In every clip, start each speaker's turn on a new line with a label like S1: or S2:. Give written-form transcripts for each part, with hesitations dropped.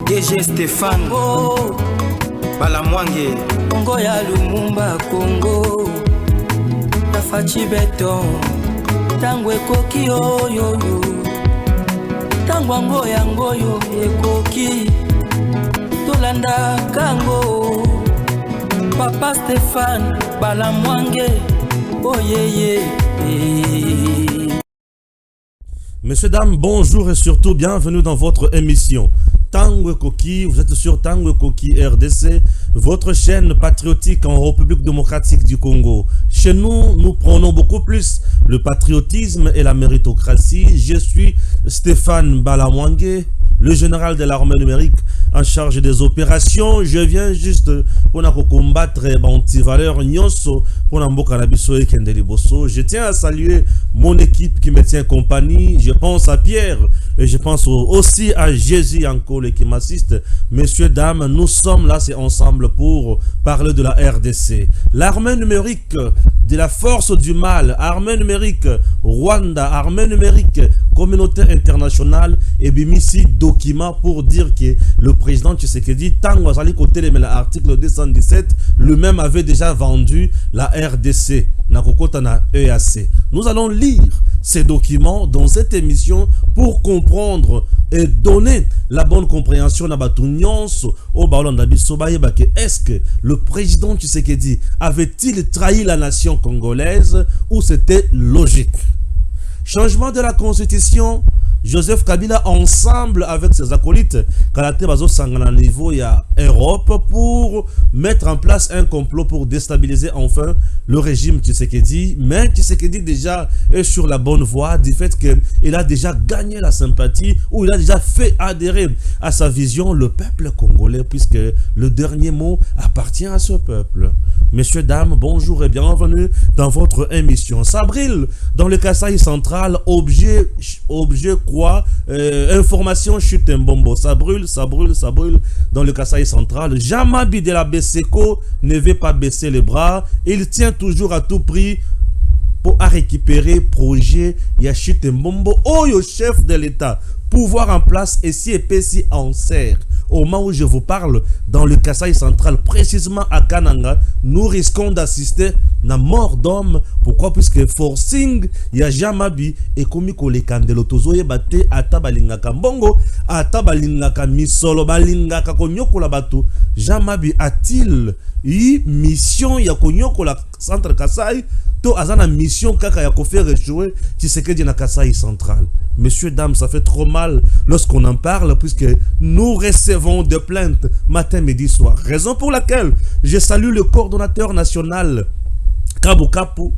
S1: DG Stéphane Balamwange
S2: Congo ya Lumumba Congo Tafachi Beton Tango ekoki oyo Tango ango yango yo ekoki Tolanda kango Papa Stéphane Balamwange Oh yeah.
S3: Messieurs, dames, bonjour et surtout bienvenue dans votre émission Tango Koki. Vous êtes sur Tango Koki RDC, votre chaîne patriotique en République démocratique du Congo. Chez nous, nous prenons beaucoup plus le patriotisme et la méritocratie. Je suis Stéphane Balamwange, le général de l'armée numérique en charge des opérations. Je viens juste pour combattre les anti-valeurs Nyonso pour Nambo-Kanabiso et Kendeliboso. Je tiens à saluer mon équipe qui me tient compagnie. Je pense à Pierre et je pense aussi à Jésus encore qui m'assiste. Messieurs, dames, nous sommes là, c'est ensemble pour parler de la RDC. L'armée numérique de la force du mal, armée numérique Rwanda, armée numérique communauté internationale et bimisi document pour dire que le président Tshisekedi Tango Azali côté l'article 217 lui-même avait déjà vendu la RDC na EAC. Nous allons lire ces documents dans cette émission pour comprendre et donner la bonne compréhension à Batounyons au Baolon d'Abisobaye. Est-ce que le président Tshisekedi avait-il trahi la nation congolaise ou c'était logique? Changement de la constitution, Joseph Kabila ensemble avec ses acolytes Kalate Bazo Sangana niveau il y a Europe pour mettre en place un complot pour déstabiliser enfin le régime Tshisekedi. Mais Tshisekedi déjà est sur la bonne voie du fait qu'il a déjà gagné la sympathie ou il a déjà fait adhérer à sa vision le peuple congolais puisque le dernier mot appartient à ce peuple. Messieurs, dames, bonjour et bienvenue dans votre émission. Ça brûle dans le Kasaï central, objet quoi information chute un bombo. Ça brûle dans le Kasaï central. Jamabi de la Beseko ne veut pas baisser les bras. Il tient toujours à tout prix pour récupérer projet Yachute Mbombo. Oh, le chef de l'État. Pouvoir en place et si épais si en serre. Au moment où je vous parle, dans le Kasaï central, précisément à Kananga, nous risquons d'assister à la mort d'homme. Pourquoi? Puisque forcing, il y a Jamabi et Komiko le Kandelo Tozoye Bate, Atabalingaka Mbongo, Atabalingaka Misolo, Balingaka Konyoko la Batu. Jamabi a-t-il eu mission ya Konyoko la centre Kasaï? To azana mission kaka ya faire échouer Tshisekedi na Kasaï central. Messieurs, dames, ça fait trop mal lorsqu'on en parle puisque nous recevons des plaintes matin, midi, soir. Raison pour laquelle je salue le coordonnateur national Kabukapu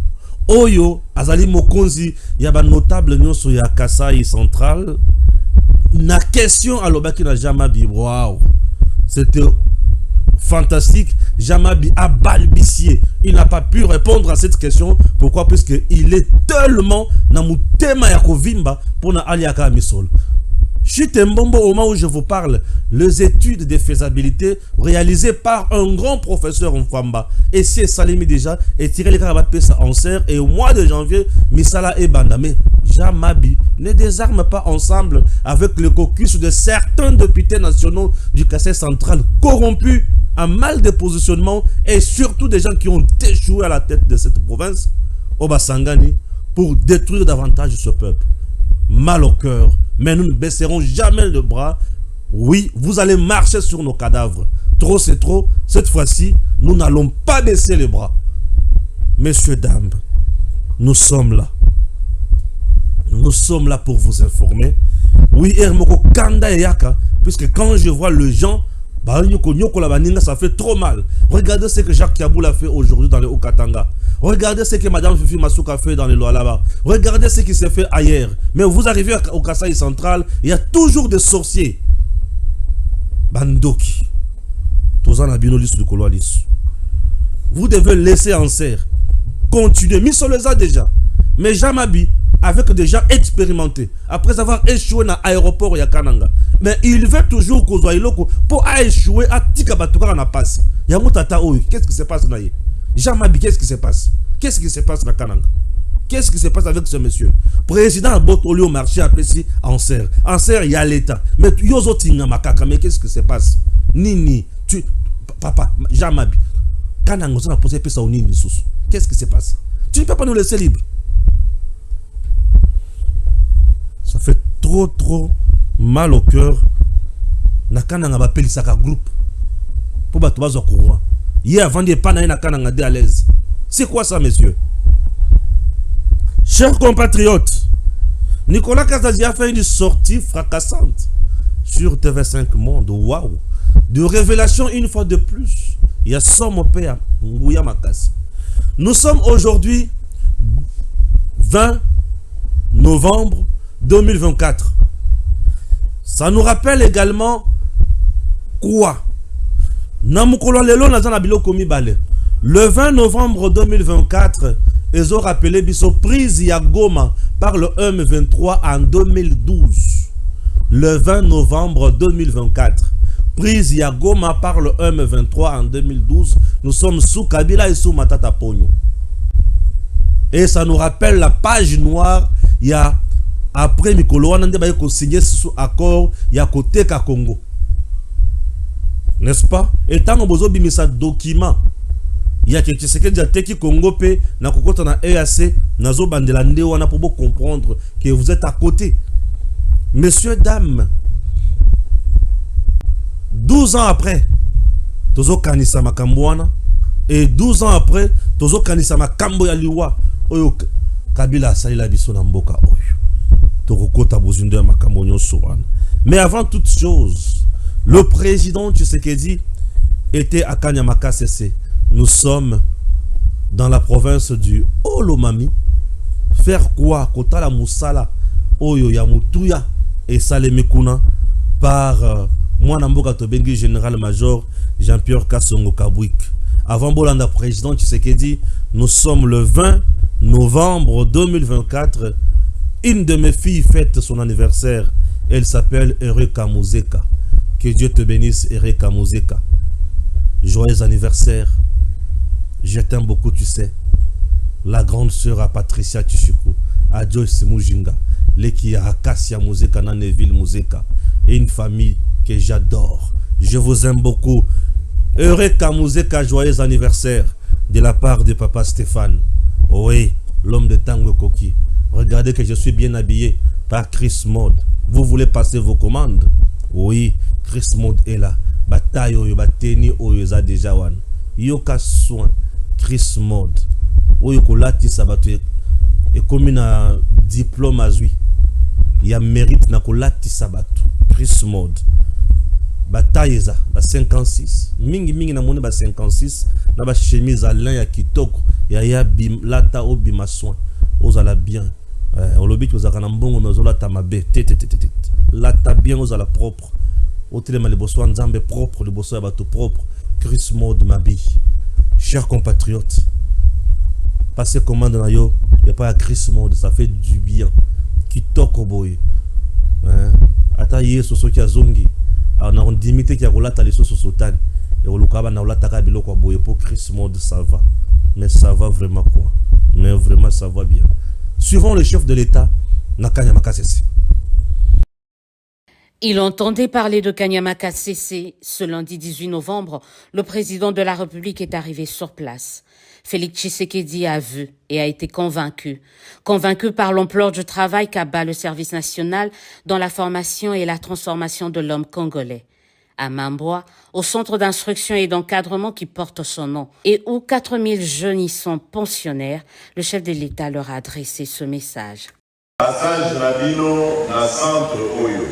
S3: Oyo Azali Mokonzi Yaba notable nyonso ya Kasaï central. Na question à l'obaki na Jamabi. Waouh, c'était fantastique. Jamabi a balbutié. Il n'a pas pu répondre à cette question. Pourquoi? Puisqu'il est tellement dans mon thème ya kovimba pour na aliaka misol. Chute Mbombo, au moment où je vous parle, les études de faisabilité réalisées par un grand professeur en Famba, et c'est Salimi déjà, et tiré les carabapes en serre, et au mois de janvier, Misala et Banda. Mais Jamabi ne désarme pas ensemble avec le caucus de certains députés nationaux du Kasaï central corrompus, un mal de positionnement, et surtout des gens qui ont échoué à la tête de cette province, Obasangani, pour détruire davantage ce peuple. Mal au cœur, mais nous ne baisserons jamais le bras. Oui, vous allez marcher sur nos cadavres. Trop c'est trop. Cette fois-ci, nous n'allons pas baisser les bras. Messieurs, dames, nous sommes là. Nous sommes là pour vous informer. Oui, Hermoko Kanda et Yaka, puisque quand je vois le gens, ça fait trop mal. Regardez ce que Jacques Kaboul a fait aujourd'hui dans le Haut-Katanga. Regardez ce que Madame Fifi Masuka a fait dans les lois là-bas. Regardez ce qui s'est fait ailleurs. Mais vous arrivez au Kasaï central, il y a toujours des sorciers. Bandoki. Vous devez laisser en serre. Continuez. Misoleza déjà. Mais Jamabi, avec des gens expérimentés, après avoir échoué dans l'aéroport Yakananga. Mais il veut toujours qu'on soit là pour échouer à Tikabatuka na passe. Yamutata Oyo, qu'est-ce qui se passe là? Jamabi, qu'est-ce qui se passe? Qu'est-ce qui se passe dans Kananga? Qu'est-ce qui se passe avec ce monsieur? Président Botoli au marché appelé si Anser. Anser, il y a l'État. Mais yozo tinga makaka, mais qu'est-ce qui se passe? Nini, tu, papa, Jamabi, quand on a posé ça au Nini, qu'est-ce qui se passe? Tu ne peux pas nous laisser libres. Ça fait trop mal au cœur. Nakana nga bapeli saka groupe. Pour battre bazo courant. Hier avant de pas na nakana nga de à l'aise. C'est quoi ça, messieurs? Chers compatriotes, Nicolas Kazadi a fait une sortie fracassante sur TV5 Monde. Waouh! De révélation une fois de plus. Il y a son père Nguya Makas. Nous sommes aujourd'hui 20 novembre 2024. Ça nous rappelle également quoi? Le 20 novembre 2024, ils ont rappelé Bisso prise à Goma par le M23 en 2012. Le 20 novembre 2024, prise à Goma par le M23 en 2012. Nous sommes sous Kabila et sous Matata Pogno. Et ça nous rappelle la page noire. Il y a après Mikolo, on a signé ce accord. Il y a côté Congo. N'est-ce pas? Et tant que vous avez mis document, il y a quelque chose qui a été Congo P, na kokota na EAC, na zo bandelande wana pour comprendre que vous êtes à côté. Messieurs, dames, 12 ans après, tozo kanisa makambwana, et 12 ans après, tozo kanisa makambo ya liwa, oyo Kabila sali la biso na mboka oyo. Tokokota bozunde ya makambo nyonso wana. Mais avant toute chose, le président Tshisekedi était à Kanyamaka CC. Nous sommes dans la province du Olomami. Faire quoi? Kota la Moussala, Oyo Yamutuya et Salemekuna par Mwanamboka Tobengi général-major Jean-Pierre Kassongo Kabouik. Avant Bolanda président Tshisekedi, nous sommes le 20 novembre 2024. Une de mes filles fête son anniversaire. Elle s'appelle Erika Mouzeka. Que Dieu te bénisse, Erika Mouzeka. Joyeux anniversaire. Je t'aime beaucoup, tu sais. La grande sœur à Patricia Tchichuku, à Joyce Mujinga, l'équipe à Kassia Mouzeka, Naneville Mouzeka, et une famille que j'adore. Je vous aime beaucoup. Eureka Mouzeka, joyeux anniversaire de la part de papa Stéphane. Oui, l'homme de Tango Koki. Regardez que je suis bien habillé par Chris Mode. Vous voulez passer vos commandes? Oui, Chris Mode est là. Bataille oyo bateni oyo za déjà wan. Yoka soin Chris Mode. Oyo ko lati sabato et comme na diplôme azui. Il y a mérite na ko lati sabato. Chris Mode. Bataille za ba 56. Mingi na moni ba 56 na ba chemise à lin ya kitoko ya bim lata obima soin. Ozala bien. On lobby que vous avez un bon nozolata mabe. Lata bien ozala propre. Otele le bosso nzambe propre, le bosso bateau propre. Chris Mode Mabi. Chers compatriotes, passez commande na yo, y a pas à Chris Mode, ça fait du bien. Kitoko boy. Hein? Ata yeso so kia zongi. Alors on dimite kia kolata les soso sotani. Et on lukaba na olata ka biloko boy pour Chris Mode ça va. Mais ça va vraiment quoi? Mais vraiment ça va bien. Suivant le chef de l'État, Nakanyamaka CC.
S1: Il entendait parler de Kanyamaka CC. Ce lundi 18 novembre, le président de la République est arrivé sur place. Félix Tshisekedi a vu et a été convaincu. Convaincu par l'ampleur du travail qu'abat le service national dans la formation et la transformation de l'homme congolais. À Mamboa, au centre d'instruction et d'encadrement qui porte son nom, et où 4000 jeunes y sont pensionnaires, le chef de l'État leur a adressé ce message.
S4: Passage Nabino na centre Oyo.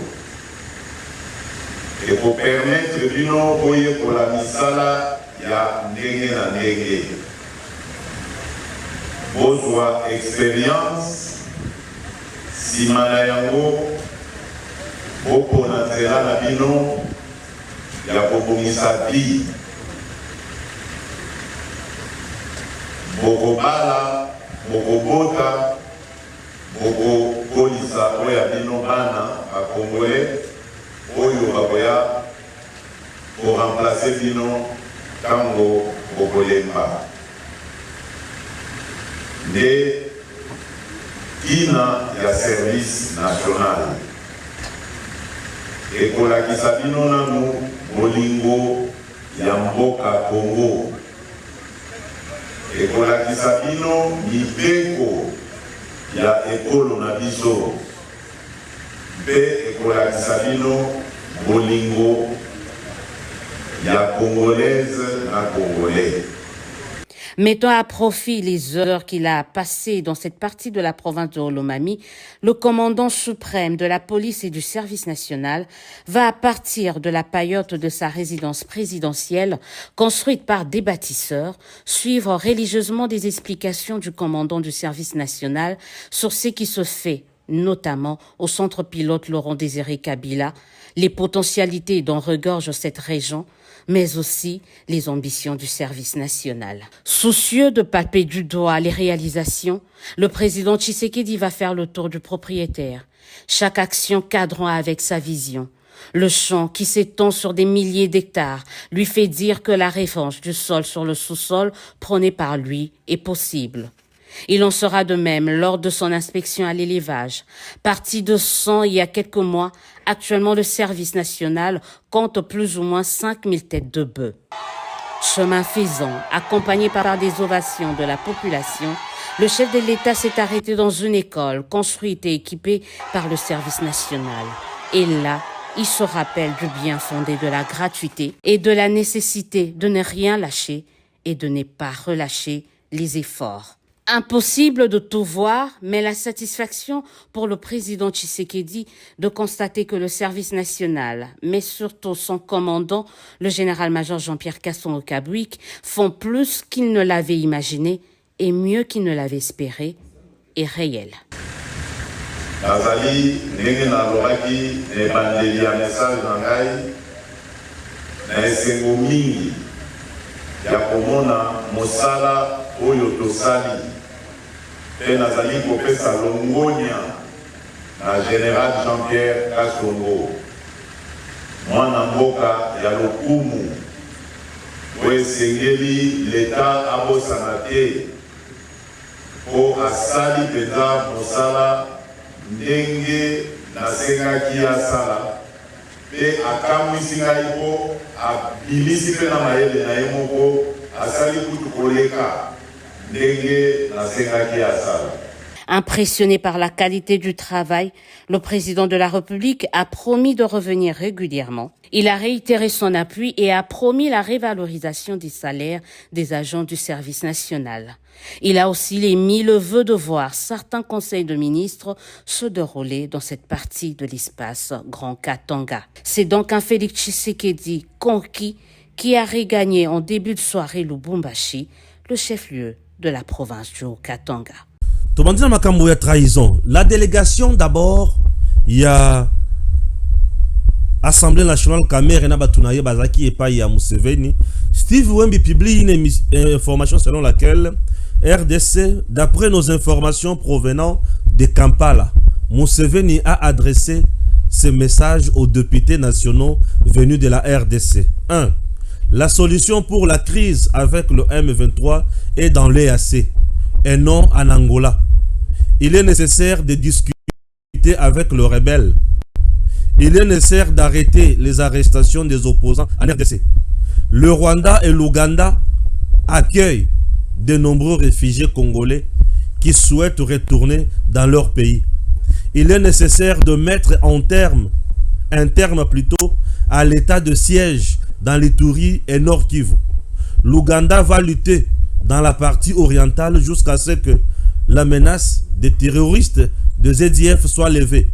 S4: Et pour permettre Bino Oyo pour la misala, il y a ndenge na ndenge. Bozwa expérience, simana yango, boko na nzela na bino, ya kobongisa bi. Boko bala, boko bota, boko kolisa oya bino bana, a Congolais, oyo bakoya, pour remplacer bino, tango boko lemba. De kina ya service national. Ekolakisa bino nanu bolingo ya mboka Congo. Ekolakisa bino mibeko ya ekolo na biso. Mpe ekolakisa bino bolingo ya congolaise na congolais.
S1: Mettant à profit les heures qu'il a passées dans cette partie de la province de Olomami, le commandant suprême de la police et du service national va, à partir de la paillote de sa résidence présidentielle, construite par des bâtisseurs, suivre religieusement des explications du commandant du service national sur ce qui se fait, notamment au centre pilote Laurent Désiré Kabila, les potentialités dont regorge cette région, mais aussi les ambitions du service national. Soucieux de palper du doigt les réalisations, le président Tshisekedi va faire le tour du propriétaire, chaque action cadrant avec sa vision. Le champ qui s'étend sur des milliers d'hectares lui fait dire que la revanche du sol sur le sous-sol prônée par lui est possible. Il en sera de même lors de son inspection à l'élevage. Parti de 100 il y a quelques mois, actuellement le service national compte plus ou moins 5000 têtes de bœufs. Chemin faisant, accompagné par des ovations de la population, le chef de l'État s'est arrêté dans une école construite et équipée par le service national. Et là, il se rappelle du bien fondé de la gratuité et de la nécessité de ne rien lâcher et de ne pas relâcher les efforts. Impossible de tout voir, mais la satisfaction pour le président Tshisekedi de constater que le service national, mais surtout son commandant, le général-major Jean-Pierre Kasson-Okabouik, font plus qu'il ne l'avait imaginé et mieux qu'il ne l'avait espéré, est réel.
S4: Nazali ndenge nalobaki ebandeli ya message na ngai na esengo mingi ya komona mosala oyo tosali mpe nazali kopesa longonia na général Jean-Pierre Kasongo mwana mboka ya lokumu oyo esengeli leta abosana te mpo asali mpenza mosala ndenge nasengaki asala mpe akamwisi ngai mpo abilisi mpe na mayele na ye moko asali kutu koleka ndenge nasengaki asala.
S1: Impressionné par la qualité du travail, le président de la République a promis de revenir régulièrement. Il a réitéré son appui et a promis la révalorisation des salaires des agents du service national. Il a aussi émis le vœu de voir certains conseils de ministres se dérouler dans cette partie de l'espace Grand Katanga. C'est donc un Félix Tshisekedi conquis qui a regagné en début de soirée Lubumbashi, le chef-lieu de la province du Haut-Katanga.
S3: Tobandina makambo ya trahison. La délégation d'abord, il y a Assemblée nationale Kamere na batunaye bazaki epai ya Museveni. Steve Wembi publie une information selon laquelle RDC, d'après nos informations provenant de Kampala, Museveni a adressé ce message aux députés nationaux venus de la RDC. 1. La solution pour la crise avec le M23 est dans l'EAC et non en Angola. Il est nécessaire de discuter avec le rebelle. Il est nécessaire d'arrêter les arrestations des opposants en RDC. Le Rwanda et l'Ouganda accueillent de nombreux réfugiés congolais qui souhaitent retourner dans leur pays. Il est nécessaire de mettre un terme plutôt à l'état de siège dans l'Ituri et Nord Kivu. L'Ouganda va lutter dans la partie orientale jusqu'à ce que la menace des terroristes de ZDF soit levée.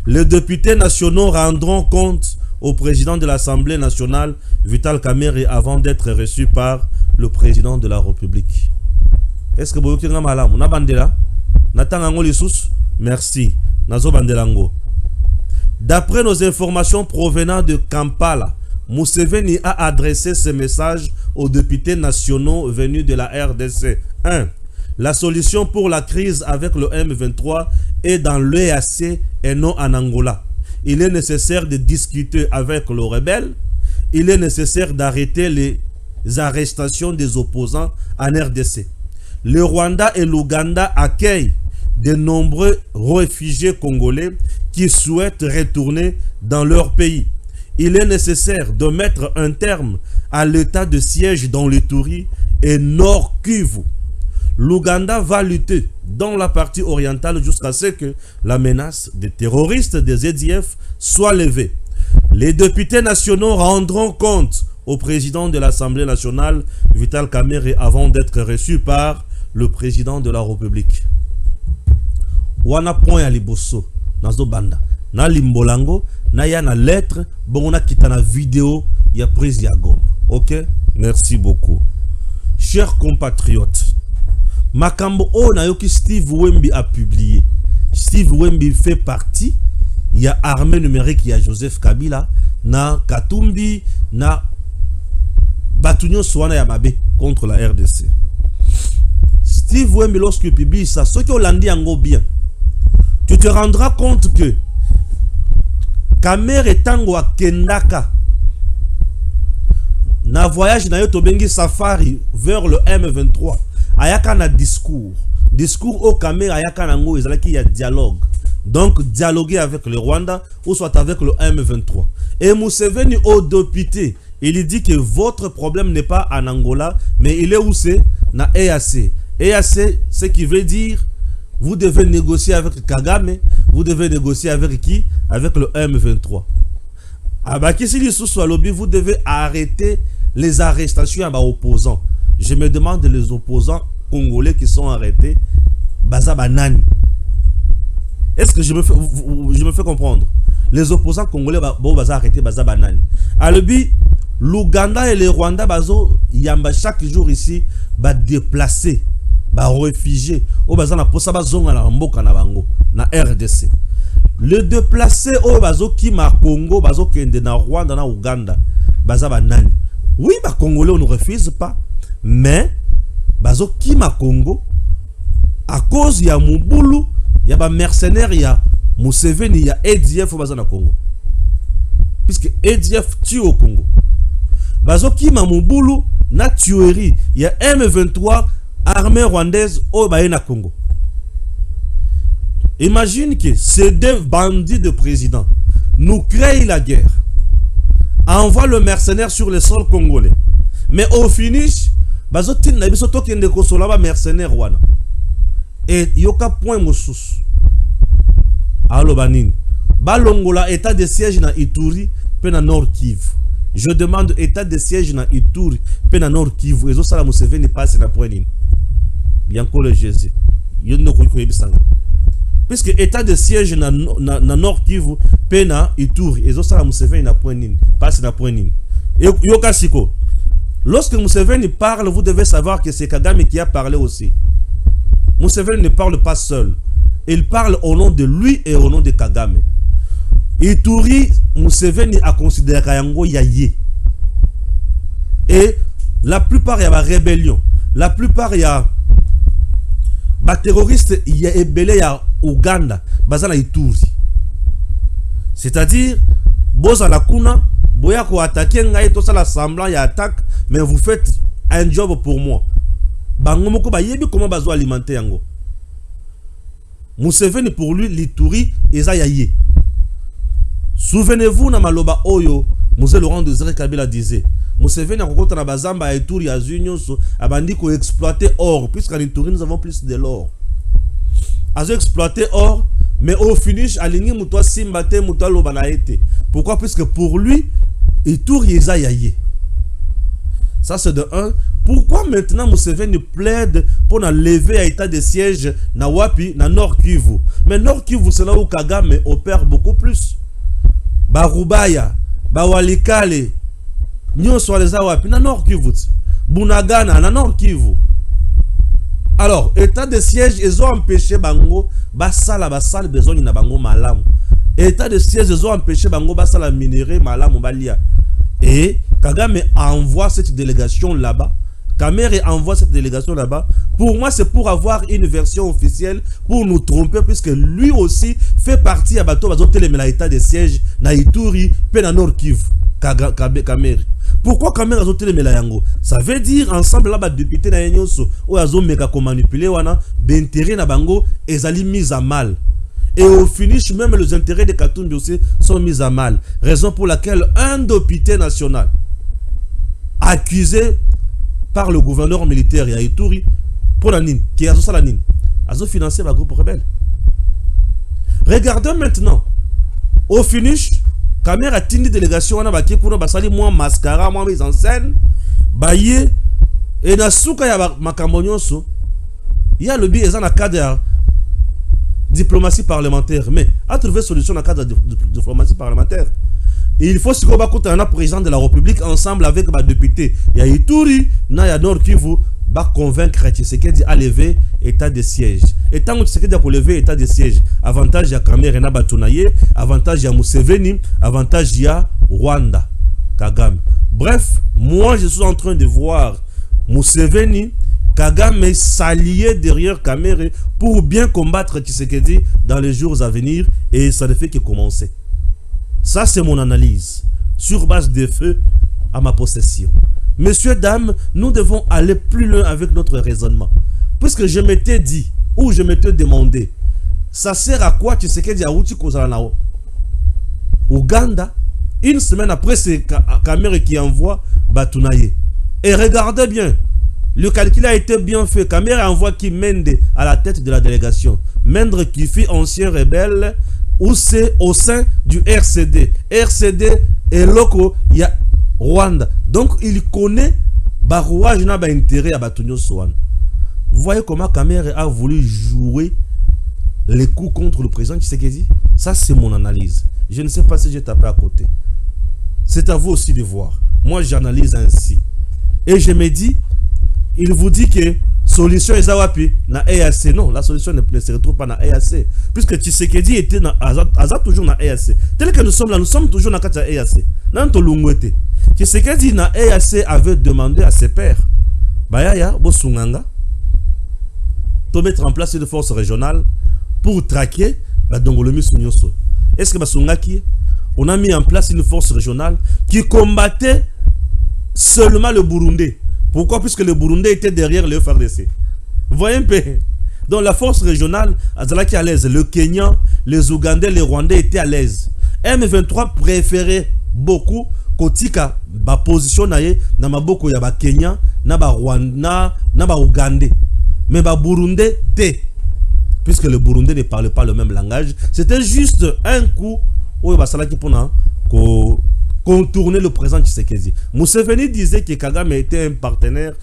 S3: Les députés nationaux rendront compte au président de l'Assemblée nationale, Vital Kamerhe, avant d'être reçu par le président de la République. Est-ce que vous avez malam? Na bandela? Natangango lissus? Merci. Nazo bandelango. D'après nos informations provenant de Kampala, Museveni a adressé ce message aux députés nationaux venus de la RDC. 1. La solution pour la crise avec le M23 est dans l'EAC et non en Angola. Il est nécessaire de discuter avec le rebelle. Il est nécessaire d'arrêter les arrestations des opposants en RDC. Le Rwanda et l'Ouganda accueillent de nombreux réfugiés congolais qui souhaitent retourner dans leur pays. Il est nécessaire de mettre un terme à l'état de siège dans l'Ituri et Nord Kivu. L'Ouganda va lutter dans la partie orientale jusqu'à ce que la menace des terroristes des EDF soit levée. Les députés nationaux rendront compte au président de l'Assemblée nationale, Vital Kamerhe, avant d'être reçu par le président de la République. Wana point à liboso, nazo banda. Na limbolango, na ya na lettre, bon on a quitté na vidéo, ya prise ya goma. Ok? Merci beaucoup. Chers compatriotes, Makambo o na yoki Steve Wembi a publié. Steve Wembi fait partie, il y a armée numérique, il y a Joseph Kabila, na Katumbi, na Batunyo Swana Yamabe contre la RDC. Steve Wembi, lorsqu'il publie ça, ce qui ont landé en bien, tu te rendras compte que Kamerhe tango a Kendaka na voyage na yoto bengi safari vers le M23 ayaka na discours au Kamerhe ayaka na ngo ezalaki ya dialogue, donc dialoguer avec le Rwanda ou soit avec le M23. Et Museveni au député, il dit que votre problème n'est pas en Angola mais il est où? C'est na EAC. EAC, ce qui veut dire vous devez négocier avec Kagame, vous devez négocier avec qui? Avec le M23. Vous devez arrêter les arrestations à opposants. Je me demande les opposants congolais qui sont arrêtés, Baza Banani. Est-ce que je me fais comprendre? Les opposants congolais Baza arrêtés, Baza Banani. Alobi, l'Ouganda et le Rwanda Bazo Yamba chaque jour ici, ba déplacés, ba réfugiés, au Baza na posa bazonga na mboka na bango, na RDC. Le déplacé au Bazo qui ma Congo, Bazo kende na Rwanda na Ouganda, Baza Banani. Oui, bah Congolais on ne refuse pas, mais Bazo qui ma Congo, à cause il y a Moubulu, il y a mercenaires, il y a Museveni, il y a EDF au Baza na Congo. Puisque EDF tue au Congo. Bazo qui ma Moubulu, na tuerie, il y a M23, armée rwandaise au Baye Congo. Imagine que ces deux bandits de président nous créent la guerre, envoient le mercenaire sur le sol congolais. Mais au finish, bazotin na biso tokende kosola ba mercenaire wana. Et yoka point mosusu. Allo banini. Balongola état de siège na Ituri pe na Nord Kivu. Je demande état de siège na Ituri pe na Nord Kivu. Ezo sala Museveni passe na point nini. Bianco le Jésus. Yo no ko yebisanga. Puisque état de siège na Nord Kivu pe na Ituri. Ezo sala Museveni na point nini. Passe na point nini. Yoka siko. Lorsque Museveni parle, vous devez savoir que c'est Kagame qui a parlé aussi. Museveni ne parle pas seul. Il parle au nom de lui et au nom de Kagame. Ituri, Museveni a considéré Kayango Yaye. Et la plupart il y a la rébellion. La plupart il y a les terroristes, il y a Ebele, il y a Ouganda, Bazana Ituri. C'est-à-dire, Boza la Kuna, Boya ko attaquer ngai to sala semblant ya attaque, mais vous faites un job pour moi. Bango moko ba yebi comment bazo alimenter yango. Museveni pour lui l'Ituri eza yaye. Souvenez-vous na maloba oyo Mose Laurent Désiré Kabila disait Museveni a kokota na bazamba ya Ituri ya Zunyoso abandi ko exploiter or puisqu'en Ituri nous avons plus de l'or. Azo exploiter or mais au finish alingi muto simbate muto loba na été. Pourquoi? Puisque pour lui Ituri eza yaye. Ça c'est de 1. Pourquoi maintenant Museveni plaide pour na lever à état de siège na wapi na Nord Kivu? Mais Nord Kivu c'est là où Kagame opère beaucoup plus. Barubaya, Bawalikale, nyonso les wapi na Nord Kivu. Bunagana na Nord Kivu. Alors, état de siège ils ont empêché bango basala besoin na bango malamu. État de siège ils ont empêché bango basala minerai malamu balia. Et Kagame envoie cette délégation là-bas. Kamerhe envoie cette délégation là-bas. Pour moi, c'est pour avoir une version officielle, pour nous tromper, puisque lui aussi fait partie à bateau, l'état de siège na Ituri, pe na Nord Kivu. Kamerhe. Pourquoi quand même azote les melayango? Ça veut dire ensemble là, député na yenyoso, ou azo meka ko manipuler wana, b'intérêt na bango, ezali mis à mal. Et au finish, même les intérêts de Katumbi aussi sont mis à mal. Raison pour laquelle un député national, accusé par le gouverneur militaire Yaïtouri, pour la Nine, qui a la Nine, a financé le groupe rebelle. Regardons maintenant, au finish, Caméra a tini délégation, on a bâti pour nous, moins mascara, moins mise en scène, baillé, et na souka ya makambonyoso, il y a le biais dans le cadre diplomatie parlementaire, mais à trouver solution dans le cadre de diplomatie parlementaire. Et il faut se battre un président de la République ensemble avec les députés. Il y a Ituri, il y a Nord Kivu, va convaincre Tshisekedi à lever état de siège. Et tant que Tshisekedi a lever état de siège, avantage il y a Kamere Batunaye, avantage il y a Museveni, avantage il y a Rwanda, Kagame. Bref, moi je suis en train de voir Museveni, Kagame s'allier derrière Kamere pour bien combattre Tshisekedi dans les jours à venir, et ça ne fait que commencer. Ça, c'est mon analyse, sur base des faits à ma possession. Messieurs, dames, nous devons aller plus loin avec notre raisonnement. Puisque je m'étais dit, ou je m'étais demandé, ça sert à quoi Tshisekedi Aouti Kozanao? Ouganda, une semaine après, c'est Kamere qui envoie Batunaye. Et regardez bien, le calcul a été bien fait. Kamere envoie qui Mende à la tête de la délégation. Mende qui fit ancien rebelle, ou c'est au sein du RCD. RCD et loco, il y a Rwanda. Donc il connaît Barouage n'a pas intérêt à Batunyo Soan. Vous voyez comment Kamere a voulu jouer les coups contre le président Tshisekedi? Ça, c'est mon analyse. Je ne sais pas si j'ai tapé à côté. C'est à vous aussi de voir. Moi, j'analyse ainsi. Et je me dis, il vous dit que solution est awapi na EAC. Non, la solution ne se retrouve pas na EAC. Puisque Tshisekedi était toujours na EAC. Tel que nous sommes là, nous sommes toujours na kata EAC. Nanto lungwete. Tshisekedi na EAC avait demandé à ses pairs, Bayaya, Bosunganga, de mettre en place une force régionale pour traquer la Dongolomi Sunyoso. Est-ce que Basungaki, on a mis en place une force régionale qui combattait seulement le Burundi? Pourquoi? Puisque le Burundi était derrière le FARDC. Vous voyez un peu? Donc la force régionale, Azalaki à l'aise. Le Kenya, les Ougandais, les Rwandais étaient à l'aise. M23 préférait beaucoup Kotika ba position naye na maboko ya ba Kenya, na ba Rwanda, na ba Ougandais. Mais ba Burundi te. Puisque le Burundi ne parle pas le même langage, c'était juste un coup où Basalaki pona ko contourner le président Tshisekedi. Museveni disait que Kagame était un partenaire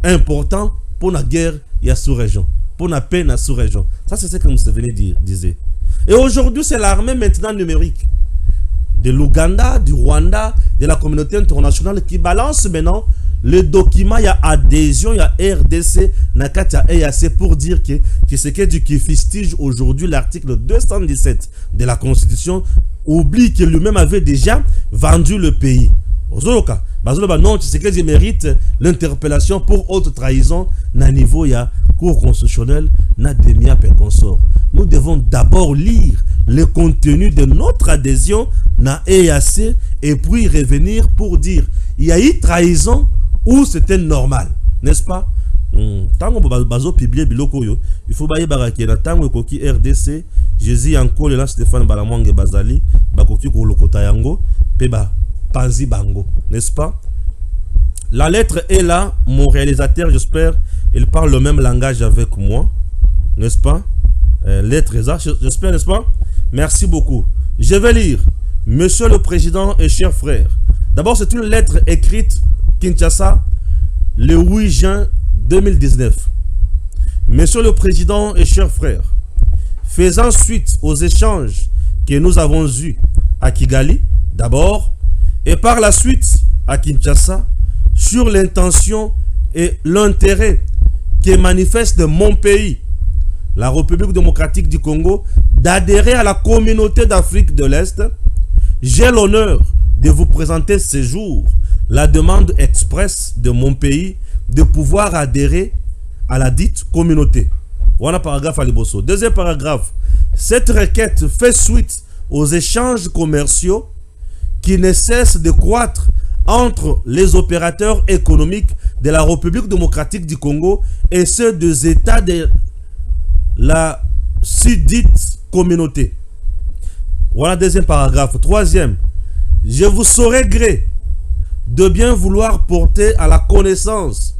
S3: important pour la guerre et la sous-région, pour la paix dans la sous-région. Ça, c'est ce que Museveni disait. Et aujourd'hui, c'est l'armée maintenant numérique de l'Ouganda, du Rwanda, de la communauté internationale qui balance maintenant le document. Il y a adhésion, il y a RDC, Nakata EAC pour dire que Tshisekedi qui fustige aujourd'hui l'article 217 de la Constitution oublie que lui-même avait déjà vendu le pays. Non, Tshisekedi mérite l'interpellation pour haute trahison na niveau ya cour constitutionnelle na demia per consort. Nous devons d'abord lire le contenu de notre adhésion na EAC et puis revenir pour dire il y a eu trahison ou c'était normal, n'est-ce pas? Tango bazo publier biloko yo, il faut baye baraki na tango koki RDC, Jésus encore là Stéphane Balamonge Bazali, bakoki ko lokota yango, pe ba panzi bango, n'est-ce pas? La lettre est là, mon réalisateur, j'espère, il parle le même langage avec moi, n'est-ce pas? Lettre est là, j'espère, n'est-ce pas? Merci beaucoup. Je vais lire. Monsieur le Président et chers frères, d'abord c'est une lettre écrite Kinshasa le 8 juin 2019. Monsieur le Président et chers frères, faisant suite aux échanges que nous avons eus à Kigali, d'abord, et par la suite à Kinshasa, sur l'intention et l'intérêt que manifeste mon pays, la République démocratique du Congo, d'adhérer à la communauté d'Afrique de l'Est, j'ai l'honneur de vous présenter ce jour la demande expresse de mon pays de pouvoir adhérer à la dite communauté. Voilà paragraphe à Liboso. Deuxième paragraphe. Cette requête fait suite aux échanges commerciaux qui ne cessent de croître entre les opérateurs économiques de la République démocratique du Congo et ceux des États de la sudite communauté. Voilà deuxième paragraphe. Troisième, je vous saurai gré de bien vouloir porter à la connaissance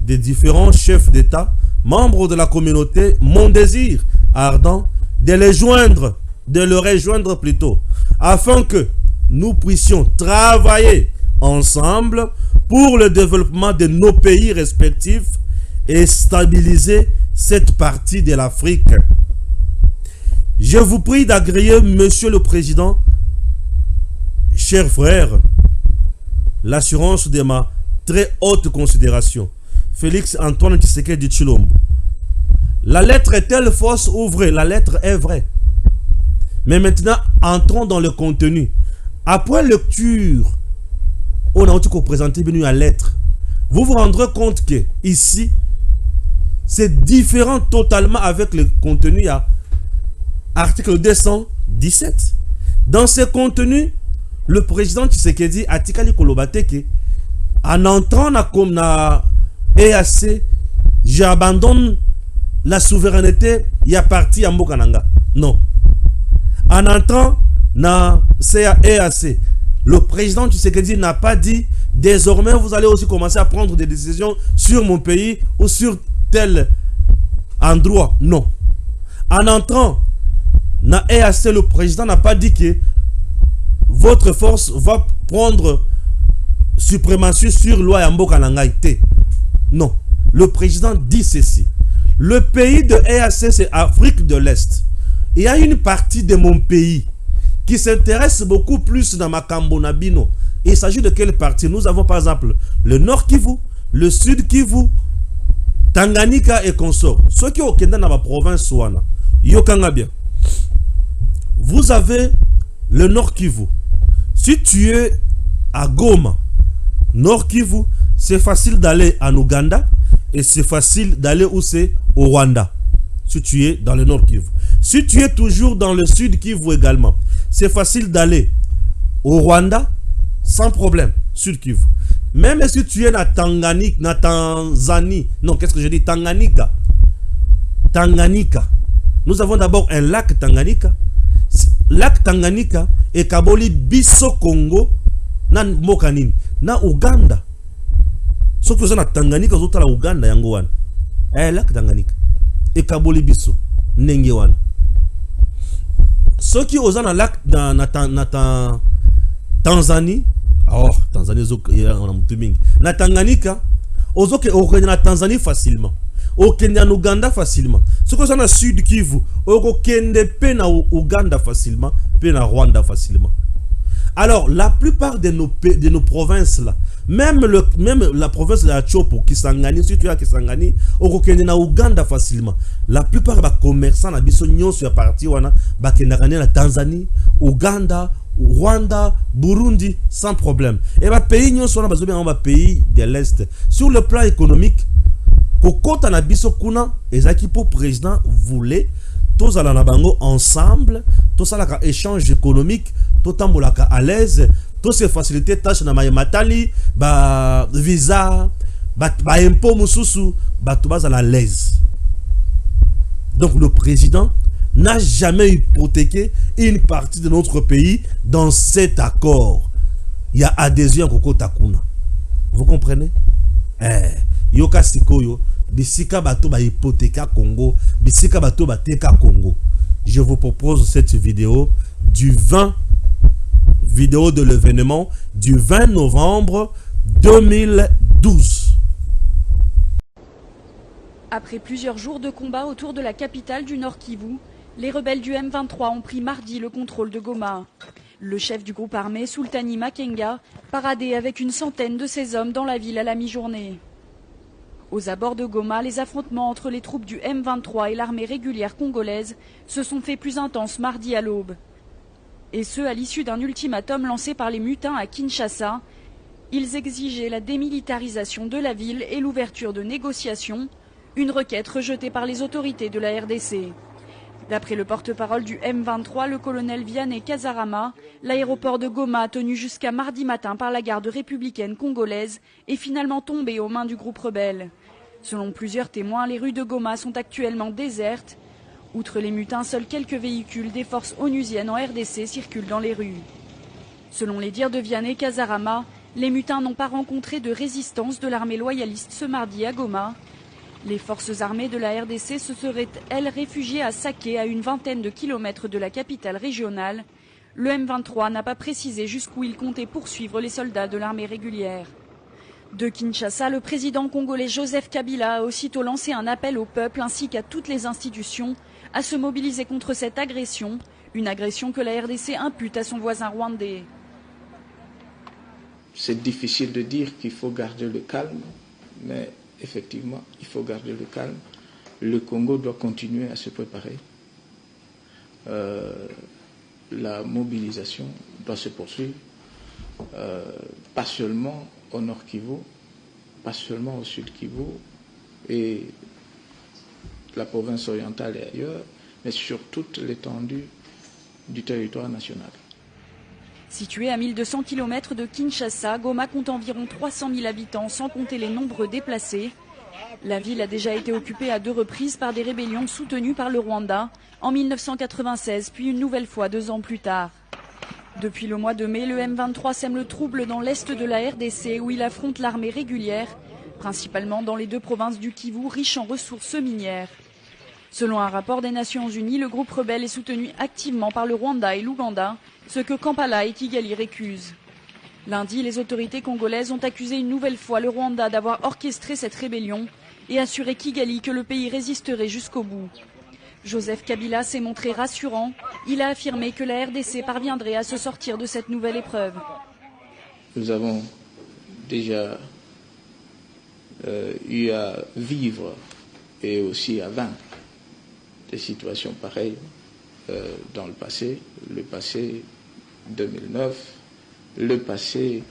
S3: des différents chefs d'État, membres de la communauté, mon désir ardent de le rejoindre plutôt, afin que nous puissions travailler ensemble pour le développement de nos pays respectifs et stabiliser cette partie de l'Afrique. Je vous prie d'agréer, Monsieur le Président, chers frères, l'assurance de ma très haute considération. Félix Antoine Tshisekedi Tshilombo. La lettre est-elle fausse? Ouvrez, la lettre est vraie. Mais maintenant, entrons dans le contenu. Après lecture, on a présenté la lettre. Vous vous rendrez compte que ici, c'est différent totalement avec le contenu à article 217. Dans ce contenu, le président Tshisekedi a dit que en entrant na EAC, j'abandonne la souveraineté, il y a parti à Mbokananga. Non. En entrant na EAC, le président Tshisekedi n'a pas dit désormais vous allez aussi commencer à prendre des décisions sur mon pays ou sur tel endroit. Non. En entrant na EAC, le président n'a pas dit que votre force va prendre suprématie sur loi ya Mbokananga. Non. Le président dit ceci. Le pays de EAC, c'est Afrique de l'Est. Il y a une partie de mon pays qui s'intéresse beaucoup plus dans Makambo Nabino. Il s'agit de quelle partie? Nous avons par exemple le Nord Kivu, le Sud Kivu, Tanganyika et consorts. Ceux qui ont dans ma province, Yokanga bien. Vous avez le Nord Kivu. Si tu es à Goma, Nord Kivu, c'est facile d'aller en Ouganda et c'est facile d'aller où c'est au Rwanda. Si tu es dans le Nord Kivu. Si tu es toujours dans le Sud Kivu également, c'est facile d'aller au Rwanda sans problème. Sud Kivu. Même si tu es dans Tanzanie, non, qu'est-ce que je dis? Tanganyika. Tanganyika. Nous avons d'abord un lac Tanganyika. Lac Tanganyika et Kaboli Biso Congo na Mokanini na Uganda. Ce que vous avez Tanganyika, vous avez Uganda yangoan. Lac Tanganyika et Kaboli Biso Nengewan. Ceux qui ont un lac dans Tanzanie, oh Tanzanie na Tanganyika, aux autres au Kenya Tanzanie facilement. Au Kenya, Ouganda facilement. Ce que ça na Sud Kivu, au Kenya, na Ouganda facilement, pe na Rwanda facilement. Alors, la plupart de nos provinces là, même la province de la Chopo, Kisangani, si tu as Kisangani, au Kenya na Ouganda facilement. La plupart des commerçants na biso nyonso ya parti wana ba kendakane na Tanzanie, Ouganda, Rwanda, Burundi sans problème. Et ba pays nyonso wana bazo bien ba pays de l'Est. Sur le plan économique, Kokota na biso kuna ezaki pour président voulait tous ala na bango ensemble, tous ala ka échange économique, tout tambolaka à l'aise, tous se faciliter tâche na matali, ba visa, ba impôt mususu, ba tout bas à l'aise. Donc le président n'a jamais hypothéqué une partie de notre pays dans cet accord. Il y a adhésion à Kokota kuna. Vous comprenez? Yoka sikoyo bisika bato ba hypothéka Congo, bisika bato ba teka Congo. Je vous propose cette vidéo vidéo de l'événement du 20 novembre 2012.
S5: Après plusieurs jours de combat autour de la capitale du Nord Kivu, les rebelles du M23 ont pris mardi le contrôle de Goma. Le chef du groupe armé, Sultani Makenga, paradait avec une centaine de ses hommes dans la ville à la mi-journée. Aux abords de Goma, les affrontements entre les troupes du M23 et l'armée régulière congolaise se sont faits plus intenses mardi à l'aube. Et ce, à l'issue d'un ultimatum lancé par les mutins à Kinshasa. Ils exigeaient la démilitarisation de la ville et l'ouverture de négociations, une requête rejetée par les autorités de la RDC. D'après le porte-parole du M23, le colonel Vianney Kazarama, l'aéroport de Goma, tenu jusqu'à mardi matin par la garde républicaine congolaise, est finalement tombé aux mains du groupe rebelle. Selon plusieurs témoins, les rues de Goma sont actuellement désertes. Outre les mutins, seuls quelques véhicules des forces onusiennes en RDC circulent dans les rues. Selon les dires de Vianney Kazarama, les mutins n'ont pas rencontré de résistance de l'armée loyaliste ce mardi à Goma. Les forces armées de la RDC se seraient, elles, réfugiées à Saké, à une vingtaine de kilomètres de la capitale régionale. Le M23 n'a pas précisé jusqu'où il comptait poursuivre les soldats de l'armée régulière. De Kinshasa, le président congolais Joseph Kabila a aussitôt lancé un appel au peuple ainsi qu'à toutes les institutions à se mobiliser contre cette agression, une agression que la RDC impute à son voisin rwandais.
S6: C'est difficile de dire qu'il faut garder le calme, mais effectivement, il faut garder le calme. Le Congo doit continuer à se préparer. La mobilisation doit se poursuivre, pas seulement au nord Kivu, pas seulement au sud Kivu et la province orientale et ailleurs, mais sur toute l'étendue du territoire national.
S5: Située à 1200 km de Kinshasa, Goma compte environ 300 000 habitants, sans compter les nombreux déplacés. La ville a déjà été occupée à 2 reprises par des rébellions soutenues par le Rwanda, en 1996, puis une nouvelle fois 2 ans plus tard. Depuis le mois de mai, le M23 sème le trouble dans l'est de la RDC, où il affronte l'armée régulière, principalement dans les 2 provinces du Kivu, riches en ressources minières. Selon un rapport des Nations Unies, le groupe rebelle est soutenu activement par le Rwanda et l'Ouganda, ce que Kampala et Kigali récusent. Lundi, les autorités congolaises ont accusé une nouvelle fois le Rwanda d'avoir orchestré cette rébellion et assuré Kigali que le pays résisterait jusqu'au bout. Joseph Kabila s'est montré rassurant. Il a affirmé que la RDC parviendrait à se sortir de cette nouvelle épreuve.
S6: Nous avons déjà eu à vivre et aussi à vaincre des situations pareilles dans le passé 2009, le passé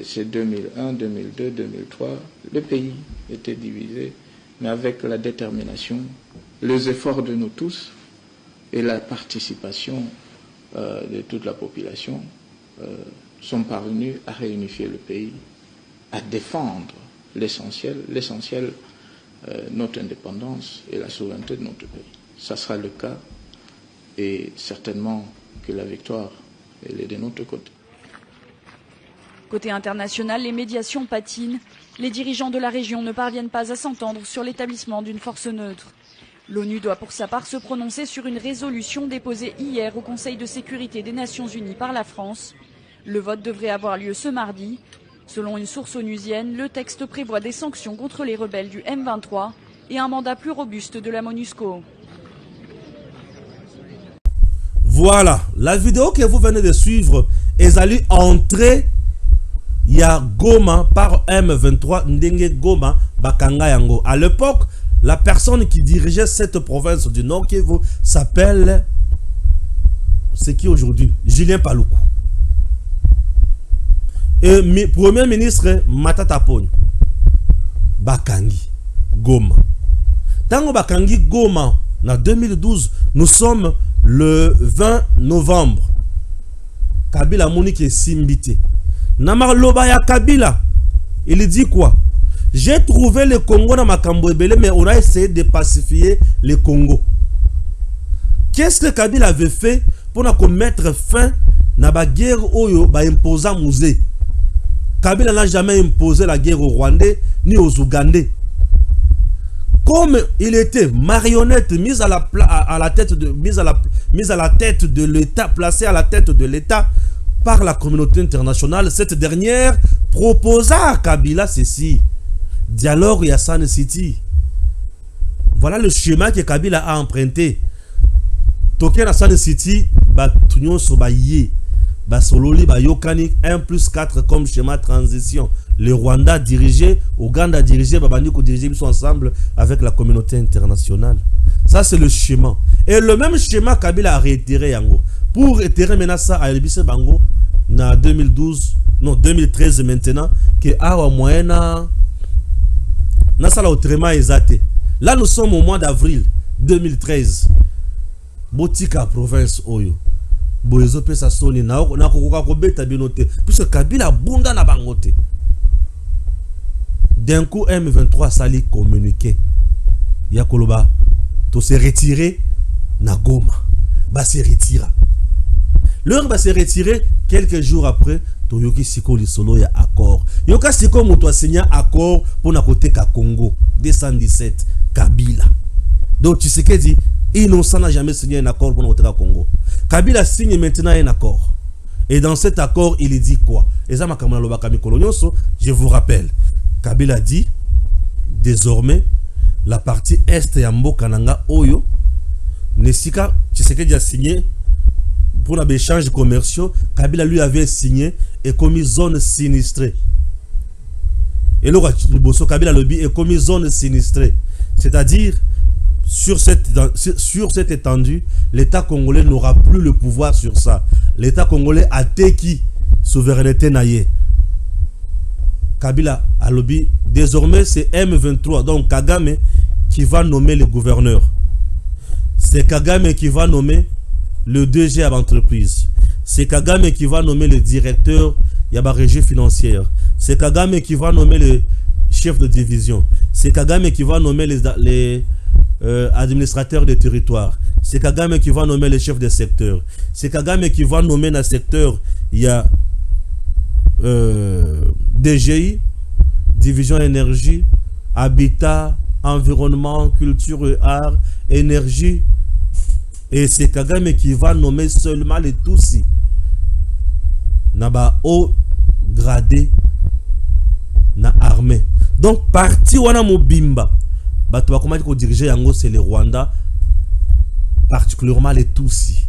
S6: c'est 2001, 2002, 2003, le pays était divisé, mais avec la détermination, les efforts de nous tous et la participation de toute la population sont parvenus à réunifier le pays, à défendre l'essentiel, notre indépendance et la souveraineté de notre pays. Ça sera le cas et certainement que la victoire elle est de notre côté.
S5: Côté international, les médiations patinent. Les dirigeants de la région ne parviennent pas à s'entendre sur l'établissement d'une force neutre. L'ONU doit pour sa part se prononcer sur une résolution déposée hier au Conseil de sécurité des Nations Unies par la France. Le vote devrait avoir lieu ce mardi. Selon une source onusienne, le texte prévoit des sanctions contre les rebelles du M23 et un mandat plus robuste de la MONUSCO.
S3: Voilà, la vidéo que vous venez de suivre est allée entrer il y a Goma par M23 Ndenge Goma Bakanga Yango. À l'époque, la personne qui dirigeait cette province du Nord Kivu s'appelle, c'est qui aujourd'hui? Julien Paluku. Et premier ministre Matata Ponyo Bakangi Goma. Tango Bakangi Goma en 2012, nous sommes le 20 novembre. Kabila Monique est simbité. Namar Lobaya Kabila, il dit quoi? J'ai trouvé le Congo dans ma Cambouébélé, mais on a essayé de pacifier le Congo. Qu'est-ce que Kabila avait fait pour mettre fin à la guerre Oyo imposant Mouzé? Kabila n'a jamais imposé la guerre aux Rwandais ni aux Ougandais. Comme il était marionnette mise à la tête de l'État, placé à la tête de l'État par la communauté internationale, cette dernière proposa à Kabila ceci: dialogue Yassane City. Voilà le schéma que Kabila a emprunté. Token Yassane City, tunyon sobaye, sololi yokani 1+4 comme schéma transition. Le Rwanda dirigé, Ouganda dirigé, Babandiko dirigé, ils sont ensemble avec la communauté internationale. Ça c'est le schéma. Et le même schéma Kabila a réitéré yango. Pour réitérer maintenant ça à Elbise Bango, en 2013 maintenant, que awa moyena na sala autrement exaté. Là nous sommes au mois d'avril 2013. botika province oyo boyezo pesa soni na kokoka kobeta binote puisque Kabila bunda na bangote. D'un coup M23 sali communiqué ya koloba to se retirer na Goma ba se retira. L'heure va se retirer quelques jours après toyoki siko lisolo ya accord. Yoka siko muto a signé accord pour na côté ka Congo 217 Kabila. Donc tu sais que dit Innocent n'a jamais signé un accord pour na côté ka Congo. Kabila signe maintenant un accord. Et dans cet accord, il dit quoi? Et ça makamana lobaka mikolo nyonso, je vous rappelle. Kabila dit désormais la partie est ya mboka nanga oyo Nesika Tshisekedi a signé pour les échanges commerciaux. Kabila lui avait signé et commis zone sinistrée. Et le Bosso Kabila lobby est commis zone sinistrée. C'est-à-dire, sur cette étendue, l'État congolais n'aura plus le pouvoir sur ça. L'État congolais a teki souveraineté naïe. Kabila a lobby. Désormais, c'est M23, donc Kagame, qui va nommer le gouverneur. C'est Kagame qui va nommer le DG à l'entreprise. C'est Kagame qui va nommer le directeur de la régie financière. C'est Kagame qui va nommer le chef de division. C'est Kagame qui va nommer les administrateurs des territoires. C'est Kagame qui va nommer les chefs de secteur. C'est Kagame qui va nommer dans le secteur, il y a DGI, division énergie, habitat, environnement, culture et art, énergie. Et c'est Kagame qui va nommer seulement les Tutsis. Naba haut gradé na armée. Donc parti wana mobimba. Bato comment dire diriger yango c'est le Rwanda, particulièrement les Tutsis.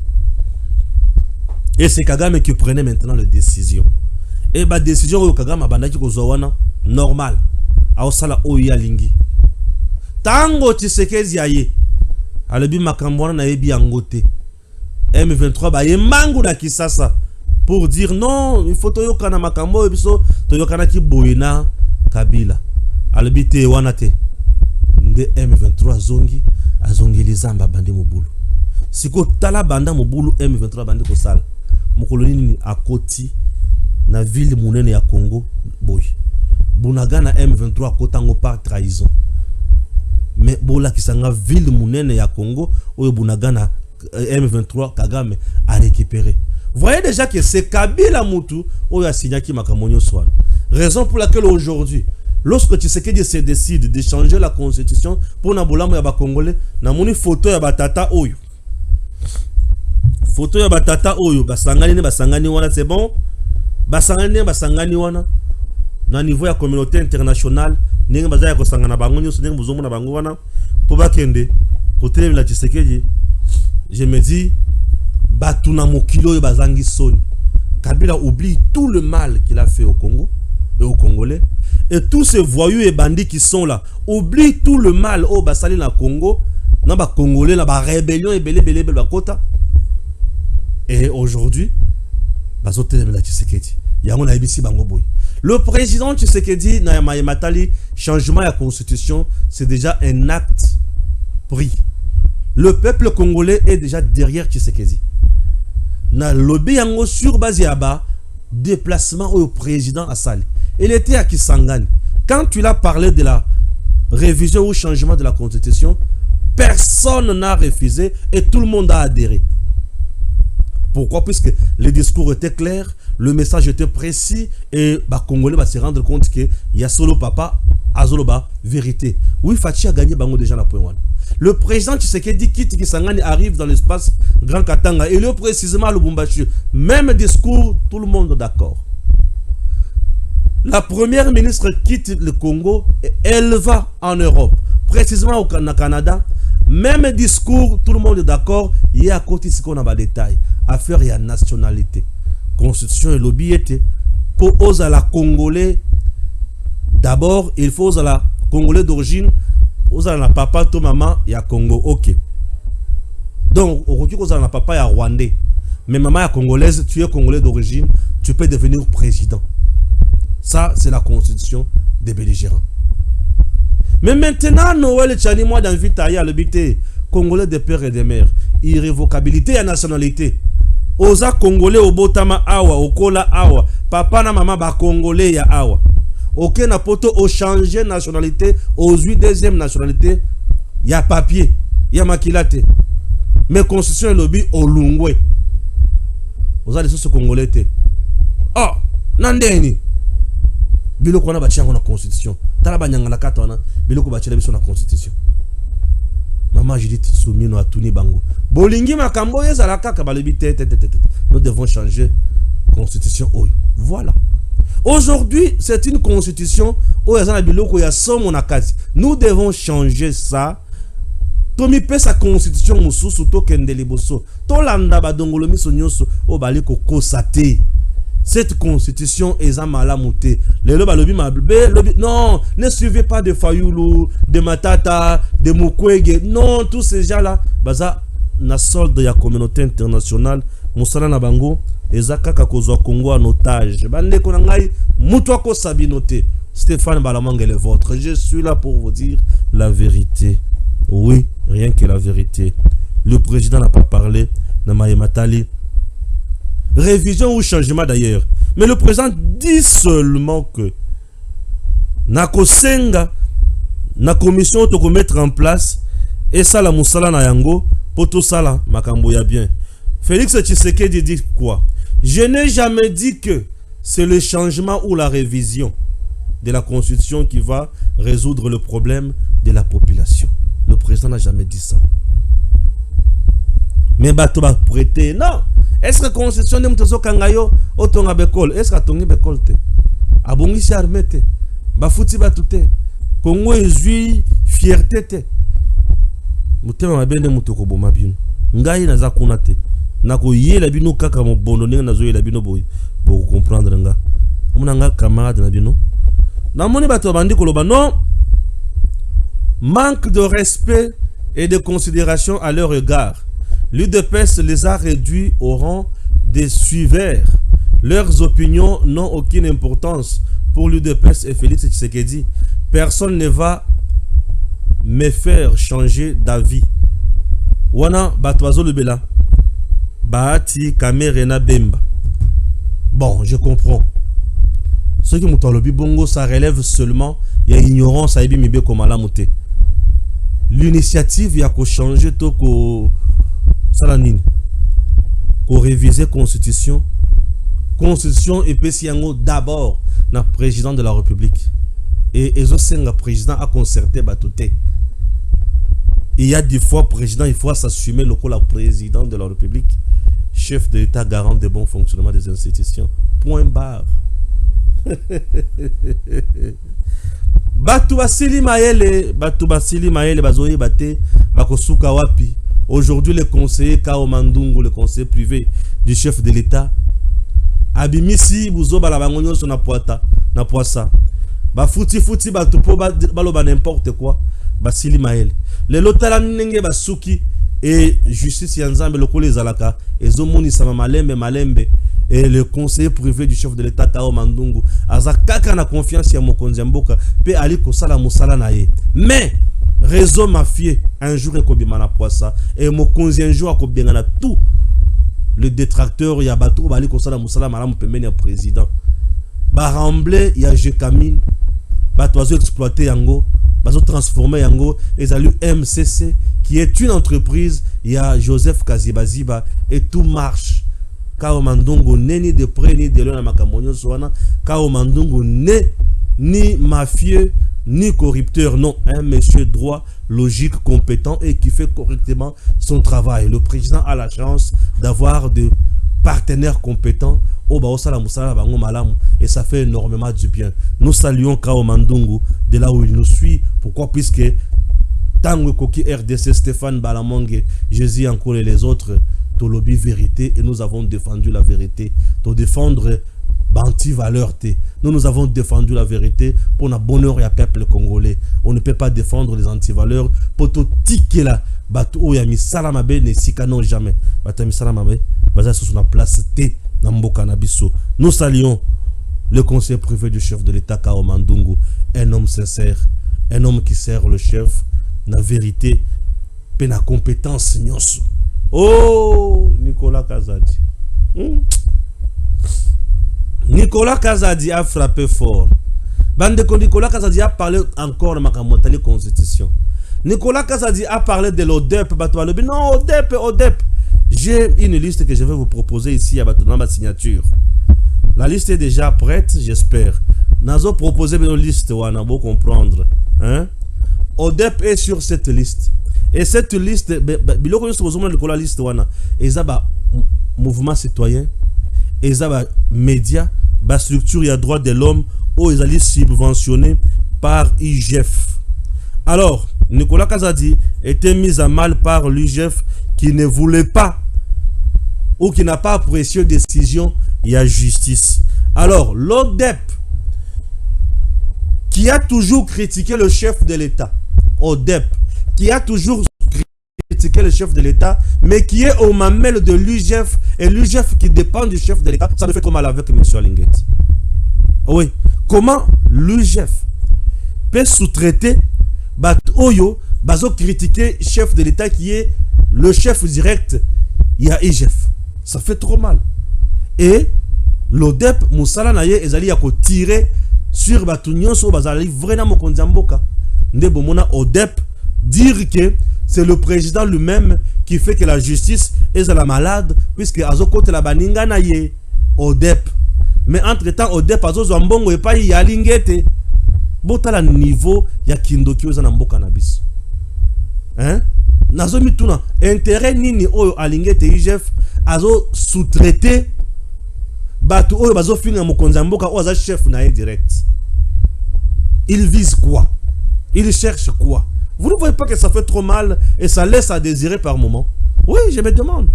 S3: Et c'est Kagame qui prenait maintenant les décisions. Et ba décision au Kagame bandaki ko zowana normal. A osala oya lingi. Tango Tshisekedi aye. Alobi makambwana na yebi angote. M23 ba yemangu na Kisasa pour dire non, il faut toyoka na makambo biso toyoka na ki boyena Kabila. Alobi te wana te. Nde M23 zongi azongi lizamba bande mobulu. Siko tala banda mobulu M23 bande ko sala. Mokoloni ni akoti na ville munene ya Congo boy. Bunagana M23 kotango par trahison. Mais bola kisanga ville munene ya Congo oyo Bunagana M23 Kagame a récupéré. Vous voyez déjà que c'est Kabila Moutou oyo a signé ki makamonyo swan. Raison pour laquelle aujourd'hui, lorsque Tshisekedi se décide de changer la constitution pour na bolamo ya ba Congolais, na moni photo ya batata oyo. Photo ya batata oyo basangani wana c'est bon. Basangani wana na niveau ya communauté internationale ndenge bazaya ko sangana bango nyonso ndenge bozomo na bango wana po bakende côté la Tshisekedi. Je me dis batuna mokilo bazangi soni. Kabila oublie tout le mal qu'il a fait au Congo et aux Congolais, et tous ces voyous et bandits qui sont là oublie tout le mal au basali na Congo na ba Congolais na ba rébellion et belé bakota. Et aujourd'hui bazotelema la Tshisekedi yango na ibisi bango boy. Le président Tshisekedi na matali changement de la constitution, c'est déjà un acte pris. Le peuple congolais est déjà derrière Tshisekedi. Na lobby yango sur base yaba déplacement au président Assali. Il était à Kisangani. Quand tu l'as parlé de la révision ou changement de la constitution, personne n'a refusé et tout le monde a adhéré. Pourquoi? Puisque le discours était clair, le message était précis et les Congolais vont se rendre compte qu'il y a solo papa, azoloba, vérité. Oui, Fachi a gagné bango déjà la point 1. Le président Tshisekedi quitte Kisangani arrive dans l'espace Grand Katanga et lui précisément à Lubumbashi. Même discours, tout le monde d'accord. La première ministre quitte le Congo et elle va en Europe, précisément au Canada. Même discours, tout le monde est d'accord. Il y a à côté ce qu'on a des détails. Affaire et à nationalité. Constitution et lobby était pour aux à la Congolais. D'abord, il faut aux à la Congolais d'origine, aux à la papa, to maman, et à Congo. Ok. Donc, au retour aux à la papa, il y a Rwandais. Mais maman est congolaise, tu es Congolais d'origine, tu peux devenir président. Ça, c'est la constitution des belligérants. Mais maintenant, Noël Tchani, moi, dans Vitaïa, le bité, Congolais de père et de mère, irrévocabilité ya nationalité. Oza Congolais obotama awa, okola awa, papa na maman ba Congolais ya awa. Ok na poto o changer nationalité, aux 8 deuxième nationalité, ya papier, ya makilate. Mais constitution lobby au lungwe. Oza de ce Congolais te. Oh, nandeni. Biloko na bachanga na constitution. Tala banyanga na katana, biloko bachela biso na constitution. Maman Judith Soumino atuni bango. Bolingi makambo yezala kaka balobi te. Nous devons changer constitution oyo. Voilà. Aujourd'hui, c'est une constitution où il y a biloko ya somo na kazi. Nous devons changer ça. Tomi pe sa constitution mususu to kendeli boso. To landa badongolo miso nyoso o bali ko kosate. Cette constitution est à malamouté. Les lobby non, ne suivez pas de Fayoulou, de Matata, de Mukwege. Non, tous ces gens-là, baza na solde de la communauté internationale, Moussala na bango, ezaka kakozwa Congo en otage. Bande konangai, mutuako sabinote. Stéphane Balamang est le vôtre. Je suis là pour vous dire la vérité. Oui, rien que la vérité. Le président n'a pas parlé, Namaye Matali. Révision ou changement d'ailleurs. Mais le président dit seulement que Nako Senga, na commission to mettre en place et ça la Moussala na yango pour tout ça là makambo ya bien. Félix Tshisekedi dit quoi? Je n'ai jamais dit que c'est le changement ou la révision de la constitution qui va résoudre le problème de la population. Le président n'a jamais dit ça. Mais bato ba prêter non. Est-ce que la constitution de Moutozo Kangayo otonga bekol? Est-ce que tongi bekol te? Abongi si armé te? Bafuti batute? Congo ezui fierté te? Mutema mabende mutoko boma bino. Ngai naza kuna te. Nako yela bino kaka mo bondo nenga nazo yela bino boy. Bo comprendre nga. Muna nga camarade na bino. Na moni bato bandi koloba non. Manque de respect et de considération à leur égard. L'UDPS les a réduits au rang des suiveurs. Leurs opinions n'ont aucune importance pour l'UDPS et Félix Tshisekedi. Personne ne va me faire changer d'avis. Wana Batwazo Lebela. Bahati Kamerena Bemba. Bon, je comprends. Ce qui m'ont dit bongo, ça relève seulement. Il y a ignorance à Ibi Mibe Komalamoute. L'initiative, il y a qu'à changer tout qu'au Salanine. Qu'au réviser Constitution. Constitution et PCNO d'abord, le président de la République. Et le président a concerté Batouté. Il y a des fois, président, il faut s'assumer le rôle de président de la République, chef de l'État garant de bon fonctionnement des institutions. Point barre. Batu basili maele bazoye bate bakosuka wapi. Aujourd'hui le conseiller Kao Mandungu, le conseiller privé du chef de l'État, abimisi buzo bala bangonyo so na poata na poasa. Ba futi batu po baloba n'importe quoi. Basili maele. Le lotala nenge basuki et justice yanzambe lokole zalaka ezomoni sama malembe. Et le conseiller privé du chef de l'État Kao Mandungu azakaka na confiance ya mokonzi mboka pe ali kosala musala na ye. Mais réseau mafieux un jour ekobima na poasa et mokonzi un jour akobenga na tout le détracteur ya bato bali kosala musala malamu pembeni ya président. Ba ramble ya Jekamine bato azo exploiter yango, bazo transformer yango ezali MCC qui est une entreprise ya Joseph Kazibaziba et tout marche. Kao Mandungu ne ni de près ni de loin na makamonyo soana. Kao Mandungu ne ni mafieux ni corrupteur, non, un monsieur droit, logique, compétent et qui fait correctement son travail. Le président a la chance d'avoir des partenaires compétents au Baosala Moussala Bango Malam et ça fait énormément du bien. Nous saluons Kao Mandungu de là où il nous suit. Pourquoi? Puisque Tango Koki RDC, Stéphane Balamongue, Jésus encore et les autres, to lobby vérité et nous avons défendu la vérité. To défendre anti-valeur. Nous avons défendu la vérité pour le bonheur et peuple congolais. On ne peut pas défendre les anti-valeurs pour tout ticker là. Bato yami salamabe ne sikano jamais. Batami salamabe baza sur la place T namboka nabiso. Nous saluons le conseiller privé du chef de l'État Kao Mandungu, un homme sincère, un homme qui sert le chef, la vérité, pe na compétence nyonso. Oh, Nicolas Kazadi. Nicolas Kazadi a frappé fort. Bandeko Nicolas Kazadi a parlé encore de la constitution. Nicolas Kazadi a parlé de l'ODEP. Non, ODEP. J'ai une liste que je vais vous proposer ici à ma signature. La liste est déjà prête, j'espère. Nazo proposé une liste, on a beau comprendre. Hein? ODEP est sur cette liste. Et cette liste, biloko nyonso bozomona likolo liste wana, eza ba mouvement citoyen, eza ba média, ba structure ya droit de l'homme, ou ezali subventionné par IGF. Alors, Nicolas Kazadi était mis à mal par l'IGF qui ne voulait pas ou qui n'a pas apprécié décision, il y a justice. Alors, l'ODEP qui a toujours critiqué le chef de l'État, ODEP, qui a toujours critiqué le chef de l'État, mais qui est au mamelles de l'UGF, et l'UGF qui dépend du chef de l'État, ça me fait trop mal avec M. Alinguet. Oui, comment l'UGF peut sous-traiter Oyo, bazo critiquer chef de l'État qui est le chef direct, il y a IGF. Ça fait trop mal. Et l'ODEP, Moussala Naye, ezali yako tirer sur Batunion, so bazali vraiment mokondiamboka. Ndebo mona ODEP dire que c'est le président lui-même qui fait que la justice est la malade, puisque azo kote la baninga naye ODEP. Mais entre-temps, ODEP azo zambongo et pas yalingete. Botala niveau ya kindoki oza na mboka na biso. Hein? Nazo mituna intérêt nini oyo alingete IGF azo sous-traiter batu oyo bazo finga mokonza mboka oyo aza chef na direct. Il vise quoi? Il cherche quoi? Vous ne voyez pas que ça fait trop mal et ça laisse à désirer par moment? Oui, je me demande.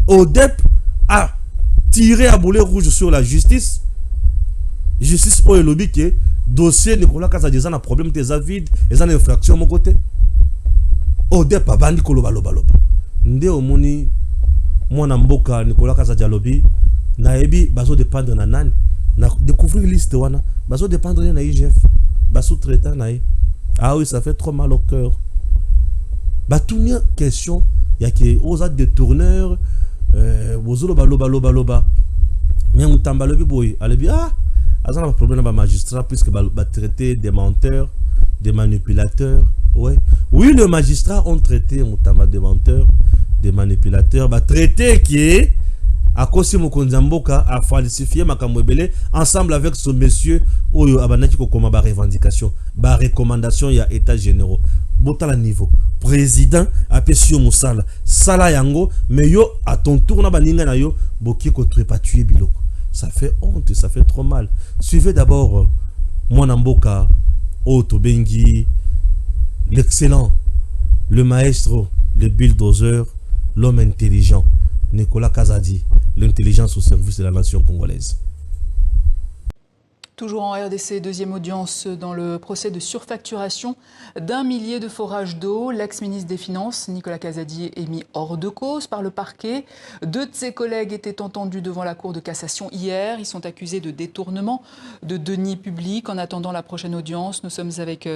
S3: ODEP a tiré à boulet rouge sur la justice. Justice oyo lobby que dossier Nicolas Kazadi a un problème des avides, ils ont une infraction mon côté. ODEP a bandi koloba loba loba. Nde omoni mwana mboka Nicolas Kazadi lobby na ebi bazo dépendre na nani. Na découvrir liste wana bazo dépendre na IGF. Baso traitant na e. Ah oui, ça fait trop mal au cœur. Batunia question, il y a que aux autres détourneurs bozolo baloba loba loba. Mais on tamba lobi boy, alebi ah ça n'a pas de problème avec magistrat puisque va traiter des menteurs, des manipulateurs. Ouais. Oui, les magistrats ont traité des menteurs, des manipulateurs. Va traiter qui est à cause de Mokonzamboka a falsifié Makamwebele ensemble avec ce monsieur Oyo Abanaki Kokoma ba revendication, ba recommandation ya état généraux. Botala niveau. Président a pesio Moussala. Sala yango, mais yo à ton tour na baninga na yo boki ko trepatuer biloko. Ça fait honte, ça fait trop mal. Suivez d'abord Mwanamboka, Otto Bengi, l'excellent, le maestro, le bulldozer, l'homme intelligent, Nicolas Kazadi, l'intelligence au service de la nation congolaise.
S7: Toujours en RDC, deuxième audience dans le procès de surfacturation d'1 millier de forages d'eau. L'ex-ministre des Finances, Nicolas Kazadi, est mis hors de cause par le parquet. 2 de ses collègues étaient entendus devant la Cour de cassation hier. Ils sont accusés de détournement de deniers publics. En attendant la prochaine audience, nous sommes avec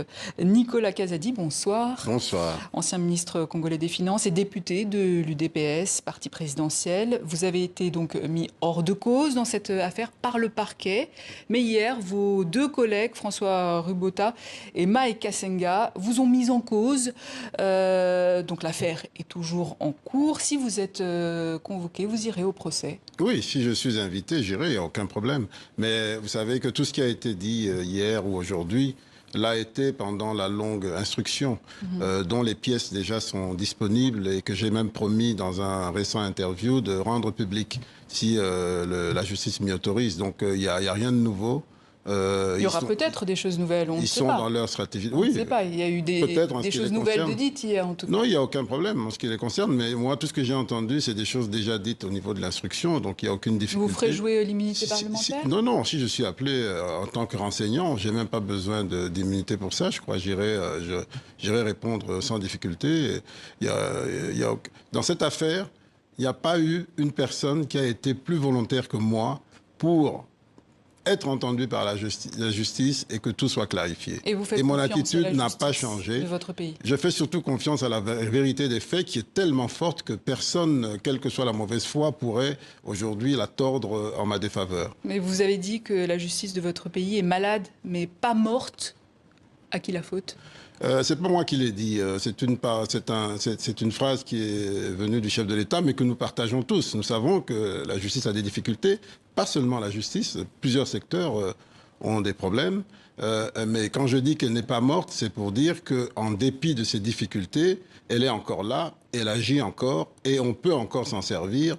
S7: Nicolas Kazadi. Bonsoir.
S8: Bonsoir.
S7: Ancien ministre congolais des Finances et député de l'UDPS, parti présidentiel. Vous avez été donc mis hors de cause dans cette affaire par le parquet. Mais hier, vos 2 collègues, François Rubota et Mike Kassenga, vous ont mis en cause. Donc l'affaire est toujours en cours. Si vous êtes convoqué, vous irez au procès.
S8: Oui, si je suis invité, j'irai, il n'y a aucun problème. Mais vous savez que tout ce qui a été dit hier ou aujourd'hui l'a été pendant la longue instruction, dont les pièces déjà sont disponibles et que j'ai même promis dans un récent interview de rendre public si la justice m'y autorise. Donc il n'y a rien de nouveau.
S7: Il y aura peut-être des choses nouvelles, on ne sait pas.
S8: Ils sont dans leur stratégie.
S7: On ne sait pas, il y a eu des choses nouvelles de dites hier en tout cas.
S8: Non, il n'y a aucun problème en ce qui les concerne, mais moi tout ce que j'ai entendu, c'est des choses déjà dites au niveau de l'instruction, donc il n'y a aucune difficulté.
S7: Vous ferez jouer l'immunité parlementaire ?
S8: Non, si je suis appelé en tant que renseignant, je n'ai même pas besoin d'immunité pour ça, je crois, j'irai répondre sans difficulté. Dans cette affaire, il n'y a pas eu une personne qui a été plus volontaire que moi pour être entendu par la justice et que tout soit clarifié.
S7: Et vous faites
S8: mon
S7: confiance
S8: attitude
S7: à la
S8: n'a pas
S7: justice
S8: changé.
S7: de votre pays.
S8: Je fais surtout confiance à la vérité des faits qui est tellement forte que personne, quelle que soit la mauvaise foi, pourrait aujourd'hui la tordre en ma défaveur.
S7: Mais vous avez dit que la justice de votre pays est malade, mais pas morte. À qui la faute?
S8: C'est pas moi qui l'ai dit. C'est une phrase qui est venue du chef de l'État, mais que nous partageons tous. Nous savons que la justice a des difficultés, pas seulement la justice. Plusieurs secteurs ont des problèmes. Mais quand je dis qu'elle n'est pas morte, c'est pour dire qu'en dépit de ces difficultés, elle est encore là, elle agit encore, et on peut encore s'en servir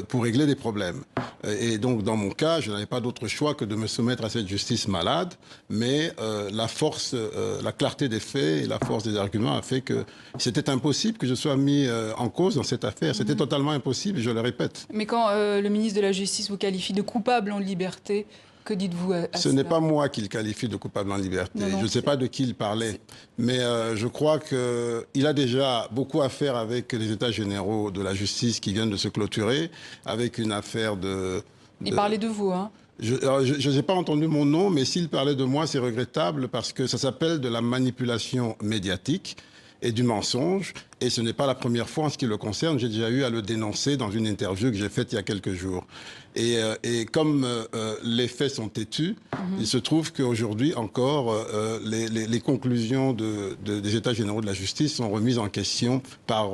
S8: pour régler des problèmes. Et donc, dans mon cas, je n'avais pas d'autre choix que de me soumettre à cette justice malade, mais la force, la clarté des faits et la force des arguments a fait que c'était impossible que je sois mis en cause dans cette affaire. C'était totalement impossible, je le répète.
S7: Mais quand le ministre de la Justice vous qualifie de coupable en liberté, que dites-vous à
S8: Ce n'est pas moi qui le qualifie de coupable en liberté.
S7: Non,
S8: je ne sais pas de qui il parlait. Mais je crois qu'il a déjà beaucoup à faire avec les États généraux de la justice qui viennent de se clôturer, avec une affaire de...
S7: Il parlait de vous, hein?
S8: Je n'ai pas entendu mon nom, mais s'il parlait de moi, c'est regrettable parce que ça s'appelle de la manipulation médiatique et du mensonge. Et ce n'est pas la première fois en ce qui le concerne. J'ai déjà eu à le dénoncer dans une interview que j'ai faite il y a quelques jours. Et comme les faits sont têtus, il se trouve qu'aujourd'hui encore, les conclusions des États généraux de la justice sont remises en question par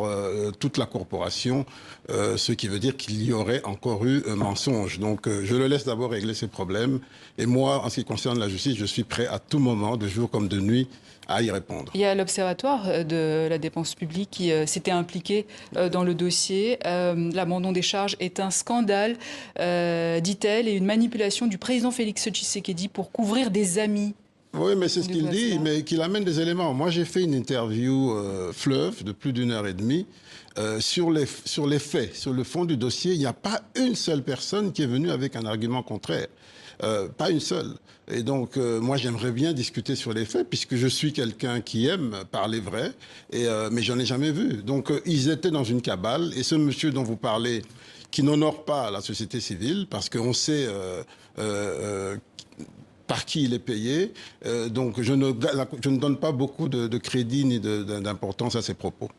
S8: toute la corporation, ce qui veut dire qu'il y aurait encore eu un mensonge. Donc je le laisse d'abord régler ses problèmes. Et moi, en ce qui concerne la justice, je suis prêt à tout moment, de jour comme de nuit, à y répondre.
S7: Il y a l'Observatoire de la dépense publique qui s'était impliqué dans le dossier. L'abandon des charges est un scandale, dit-elle, et une manipulation du président Félix Tshisekedi pour couvrir des amis.
S8: Oui, mais c'est ce qu'il dit, mais qu'il amène des éléments. Moi, j'ai fait une interview fleuve de plus d'1 heure et demie sur les faits, sur le fond du dossier. Il n'y a pas une seule personne qui est venue avec un argument contraire. Pas une seule. Et donc, moi, j'aimerais bien discuter sur les faits, puisque je suis quelqu'un qui aime parler vrai, mais j'en ai jamais vu. Donc, ils étaient dans une cabale, et ce monsieur dont vous parlez, qui n'honore pas la société civile, parce qu'on sait par qui il est payé, donc je ne donne pas beaucoup de crédit ni d'importance à ses propos.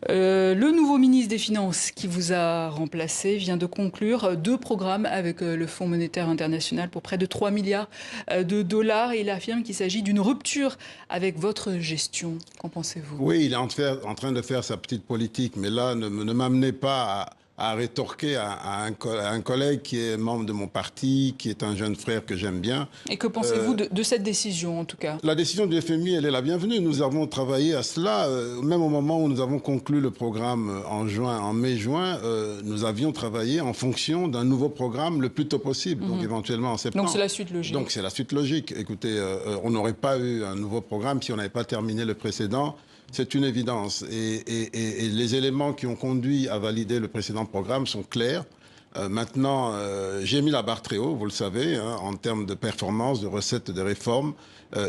S7: Le nouveau ministre des Finances qui vous a remplacé vient de conclure 2 programmes avec le Fonds monétaire international pour près de 3 milliards de dollars. Et il affirme qu'il s'agit d'une rupture avec votre gestion. Qu'en pensez-vous?
S8: Oui, il est en train de faire sa petite politique, mais là, ne m'amenez pas à rétorquer à un collègue qui est membre de mon parti, qui est un jeune frère que j'aime bien.
S7: Et que pensez-vous de cette décision, en tout cas?
S8: La décision du FMI, elle est la bienvenue. Nous avons travaillé à cela. Même au moment où nous avons conclu le programme en mai-juin, nous avions travaillé en fonction d'un nouveau programme le plus tôt possible, donc éventuellement en septembre.
S7: Donc c'est la suite logique.
S8: Donc c'est la suite logique. Écoutez, on n'aurait pas eu un nouveau programme si on n'avait pas terminé le précédent. C'est une évidence. Et les éléments qui ont conduit à valider le précédent programme sont clairs. Maintenant, j'ai mis la barre très haut, vous le savez, hein, en termes de performance, de recettes, de réformes.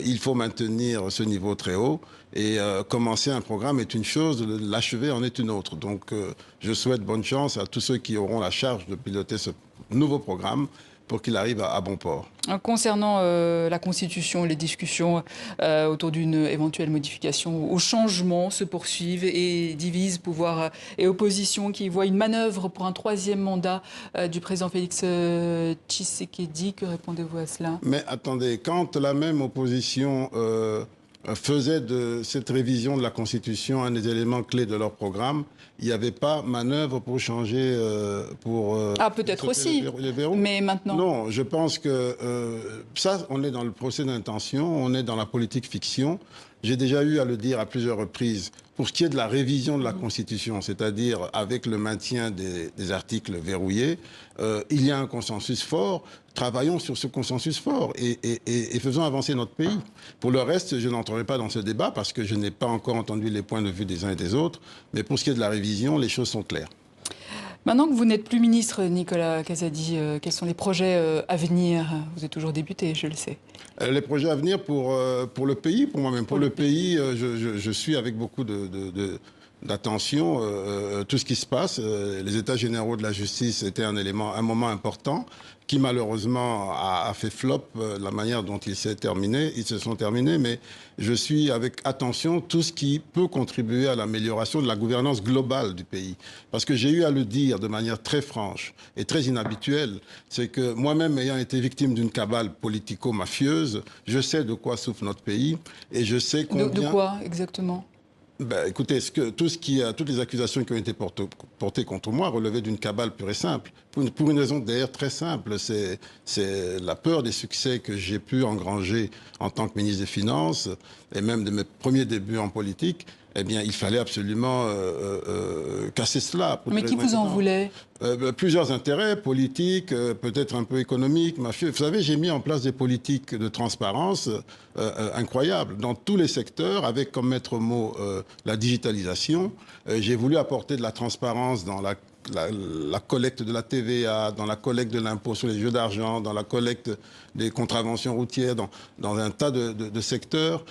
S8: Il faut maintenir ce niveau très haut. Et commencer un programme est une chose, l'achever en est une autre. Donc, je souhaite bonne chance à tous ceux qui auront la charge de piloter ce nouveau programme pour qu'il arrive à bon port.
S7: Concernant la Constitution, les discussions autour d'une éventuelle modification ou changement se poursuivent et divisent pouvoir et opposition qui voient une manœuvre pour un 3e mandat du président Félix Tshisekedi. Que répondez-vous à cela?
S8: Mais attendez, quand la même opposition faisait de cette révision de la Constitution un des éléments clés de leur programme, il n'y avait pas manœuvre pour changer,
S7: peut-être aussi,
S8: les verrous.
S7: Mais maintenant...
S8: Non, je pense que ça, on est dans le procès d'intention, on est dans la politique fiction. J'ai déjà eu à le dire à plusieurs reprises. Pour ce qui est de la révision de la Constitution, c'est-à-dire avec le maintien des articles verrouillés, il y a un consensus fort. Travaillons sur ce consensus fort et faisons avancer notre pays. Pour le reste, je n'entrerai pas dans ce débat parce que je n'ai pas encore entendu les points de vue des uns et des autres. Mais pour ce qui est de la révision, les choses sont claires.
S7: Maintenant que vous n'êtes plus ministre, Nicolas Kazadi, quels sont les projets à venir? Vous êtes toujours député, je le sais.
S8: Les projets à venir pour le pays, pour moi-même. Pour le pays, je suis avec beaucoup de d'attention tout ce qui se passe. Les États généraux de la justice étaient un moment important qui malheureusement a fait flop la manière dont ils se sont terminés, mais je suis avec attention tout ce qui peut contribuer à l'amélioration de la gouvernance globale du pays. Parce que j'ai eu à le dire de manière très franche et très inhabituelle, c'est que moi-même ayant été victime d'une cabale politico-mafieuse, je sais de quoi souffre notre pays et je sais combien...
S7: De quoi exactement ?
S8: Écoutez, toutes les accusations qui ont été portées contre moi relevaient d'une cabale pure et simple. Pour une raison d'ailleurs très simple, c'est la peur des succès que j'ai pu engranger en tant que ministre des Finances et même de mes premiers débuts en politique. Eh bien, il fallait absolument casser cela.
S7: Mais qui vous en voulait ?
S8: Plusieurs intérêts politiques, peut-être un peu économiques, mafieux. Vous savez, j'ai mis en place des politiques de transparence incroyables dans tous les secteurs, avec comme maître mot la digitalisation. J'ai voulu apporter de la transparence dans la collecte de la TVA, dans la collecte de l'impôt sur les jeux d'argent, dans la collecte des contraventions routières, dans un tas de secteurs.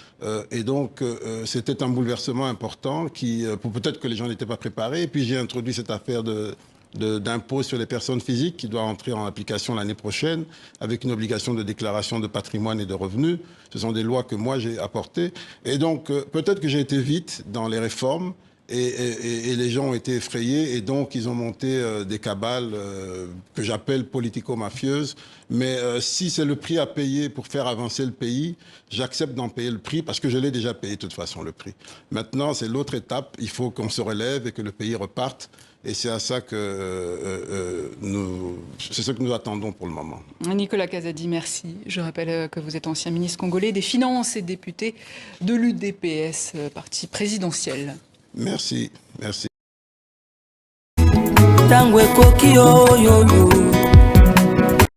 S8: Et donc, c'était un bouleversement important qui, peut-être que les gens n'étaient pas préparés. Et puis, j'ai introduit cette affaire d'impôt sur les personnes physiques qui doit entrer en application l'année prochaine avec une obligation de déclaration de patrimoine et de revenus. Ce sont des lois que moi j'ai apportées. Et donc, peut-être que j'ai été vite dans les réformes et les gens ont été effrayés et donc ils ont monté des cabales que j'appelle politico-mafieuses. Mais si c'est le prix à payer pour faire avancer le pays, j'accepte d'en payer le prix parce que je l'ai déjà payé de toute façon le prix. Maintenant, c'est l'autre étape. Il faut qu'on se relève et que le pays reparte. Et c'est à ça que c'est ce que nous attendons pour le moment.
S7: Nicolas Kazadi, merci. Je rappelle que vous êtes ancien ministre congolais des Finances et député de l'UDPS, parti présidentiel.
S8: Merci, merci.
S2: Tangwe koki yo yo yo.